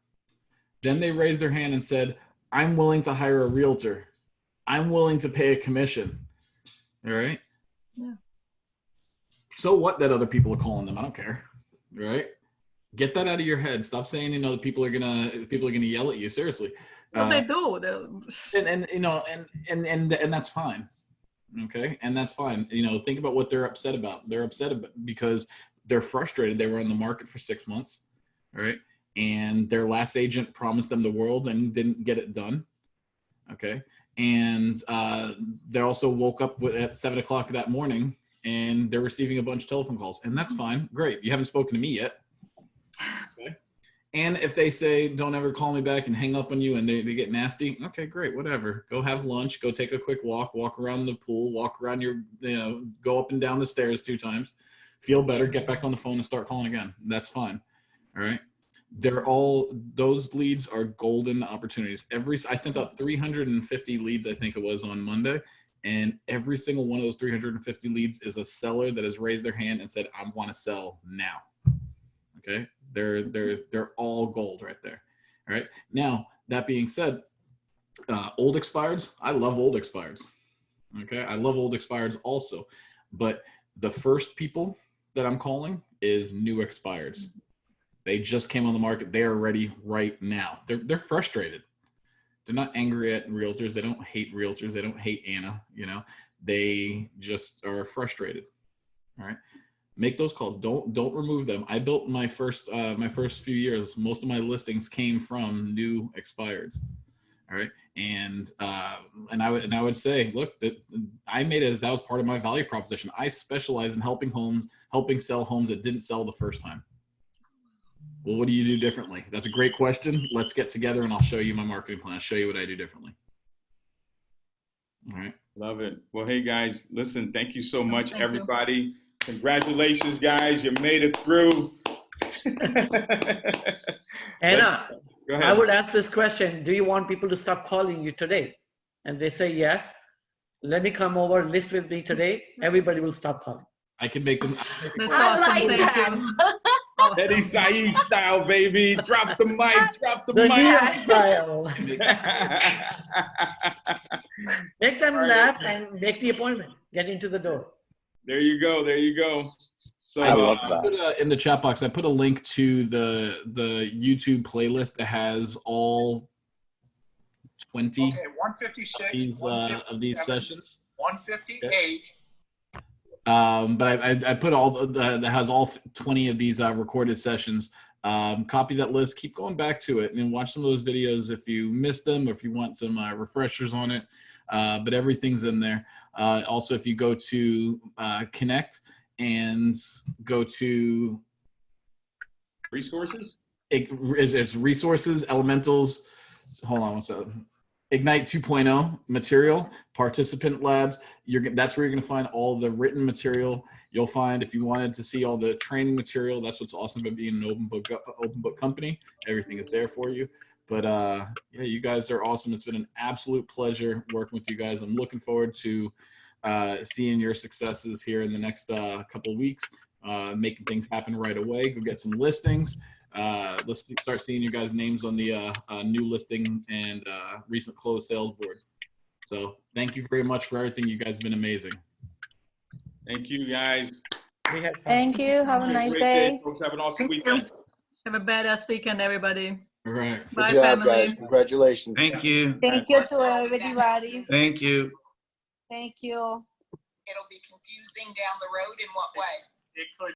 Then they raised their hand and said, I'm willing to hire a realtor. I'm willing to pay a commission. All right? Yeah. So what that other people are calling them? I don't care. Right? Get that out of your head. Stop saying, you know, that people are gonna yell at you. Seriously. Well, they do. And you know, and that's fine. Okay, and that's fine. You know, think about what they're upset about. They're upset about because they're frustrated. They were on the market for 6 months, right? And their last agent promised them the world and didn't get it done. Okay, and they also woke up at 7 o'clock that morning and they're receiving a bunch of telephone calls, and that's fine. Great, you haven't spoken to me yet. Okay, And if they say, don't ever call me back and hang up on you and they get nasty, okay, great, whatever. Go have lunch, go take a quick walk around the pool, walk around go up and down the stairs 2 times, feel better, get back on the phone and start calling again. That's fine. All right. Those leads are golden opportunities. I sent out 350 leads, I think it was, on Monday. And every single one of those 350 leads is a seller that has raised their hand and said, I want to sell now. Okay. They're all gold right there. All right. Now, that being said, old expireds, I love old expireds. Okay. I love old expireds also. But the first people that I'm calling is new expireds. They just came on the market. They are ready right now. They're frustrated. They're not angry at realtors. They don't hate realtors. They don't hate Anna. They just are frustrated. All right. Make those calls. Don't remove them. I built my first few years. Most of my listings came from new expireds. All right. And I would say, look, that was part of my value proposition. I specialize in helping sell homes that didn't sell the first time. Well, what do you do differently? That's a great question. Let's get together and I'll show you my marketing plan. I'll show you what I do differently. All right. Love it. Well, hey guys, listen, thank you so much, everybody. Congratulations, guys. You made it through. Anna, go ahead. I would ask this question. Do you want people to stop calling you today? And they say yes. Let me come over, list with me today. Everybody will stop calling. I can make them. I like that. Eddie Saeed style, baby. Drop the mic. Drop the mic. New style. Make them laugh and make the appointment. Get into the door. There you go. There you go. So I love that. In the chat box, I put a link to the YouTube playlist that has all 20 156 of these sessions. 158. Okay. But I put all that has all 20 of these recorded sessions. Copy that list. Keep going back to it and watch some of those videos if you missed them or if you want some refreshers on it. But everything's in there. Also, if you go to Connect and go to resources, it's resources, elementals. Hold on one second. Ignite 2.0 material, participant labs. That's where you're going to find all the written material. You'll find if you wanted to see all the training material, that's what's awesome about being an open book company. Everything is there for you. But yeah, you guys are awesome. It's been an absolute pleasure working with you guys. I'm looking forward to seeing your successes here in the next couple of weeks, making things happen right away. Go get some listings. Let's start seeing you guys' names on the new listing and recent closed sales board. So thank you very much for everything. You guys have been amazing. Thank you, guys. Thank you. Have a nice day. Folks, have an awesome weekend. Have a badass weekend, everybody. All right. Bye, Good job, family. guys. Congratulations. Thank you. Thank you to everybody. Thank you. Thank you. It'll be confusing down the road in what way? It could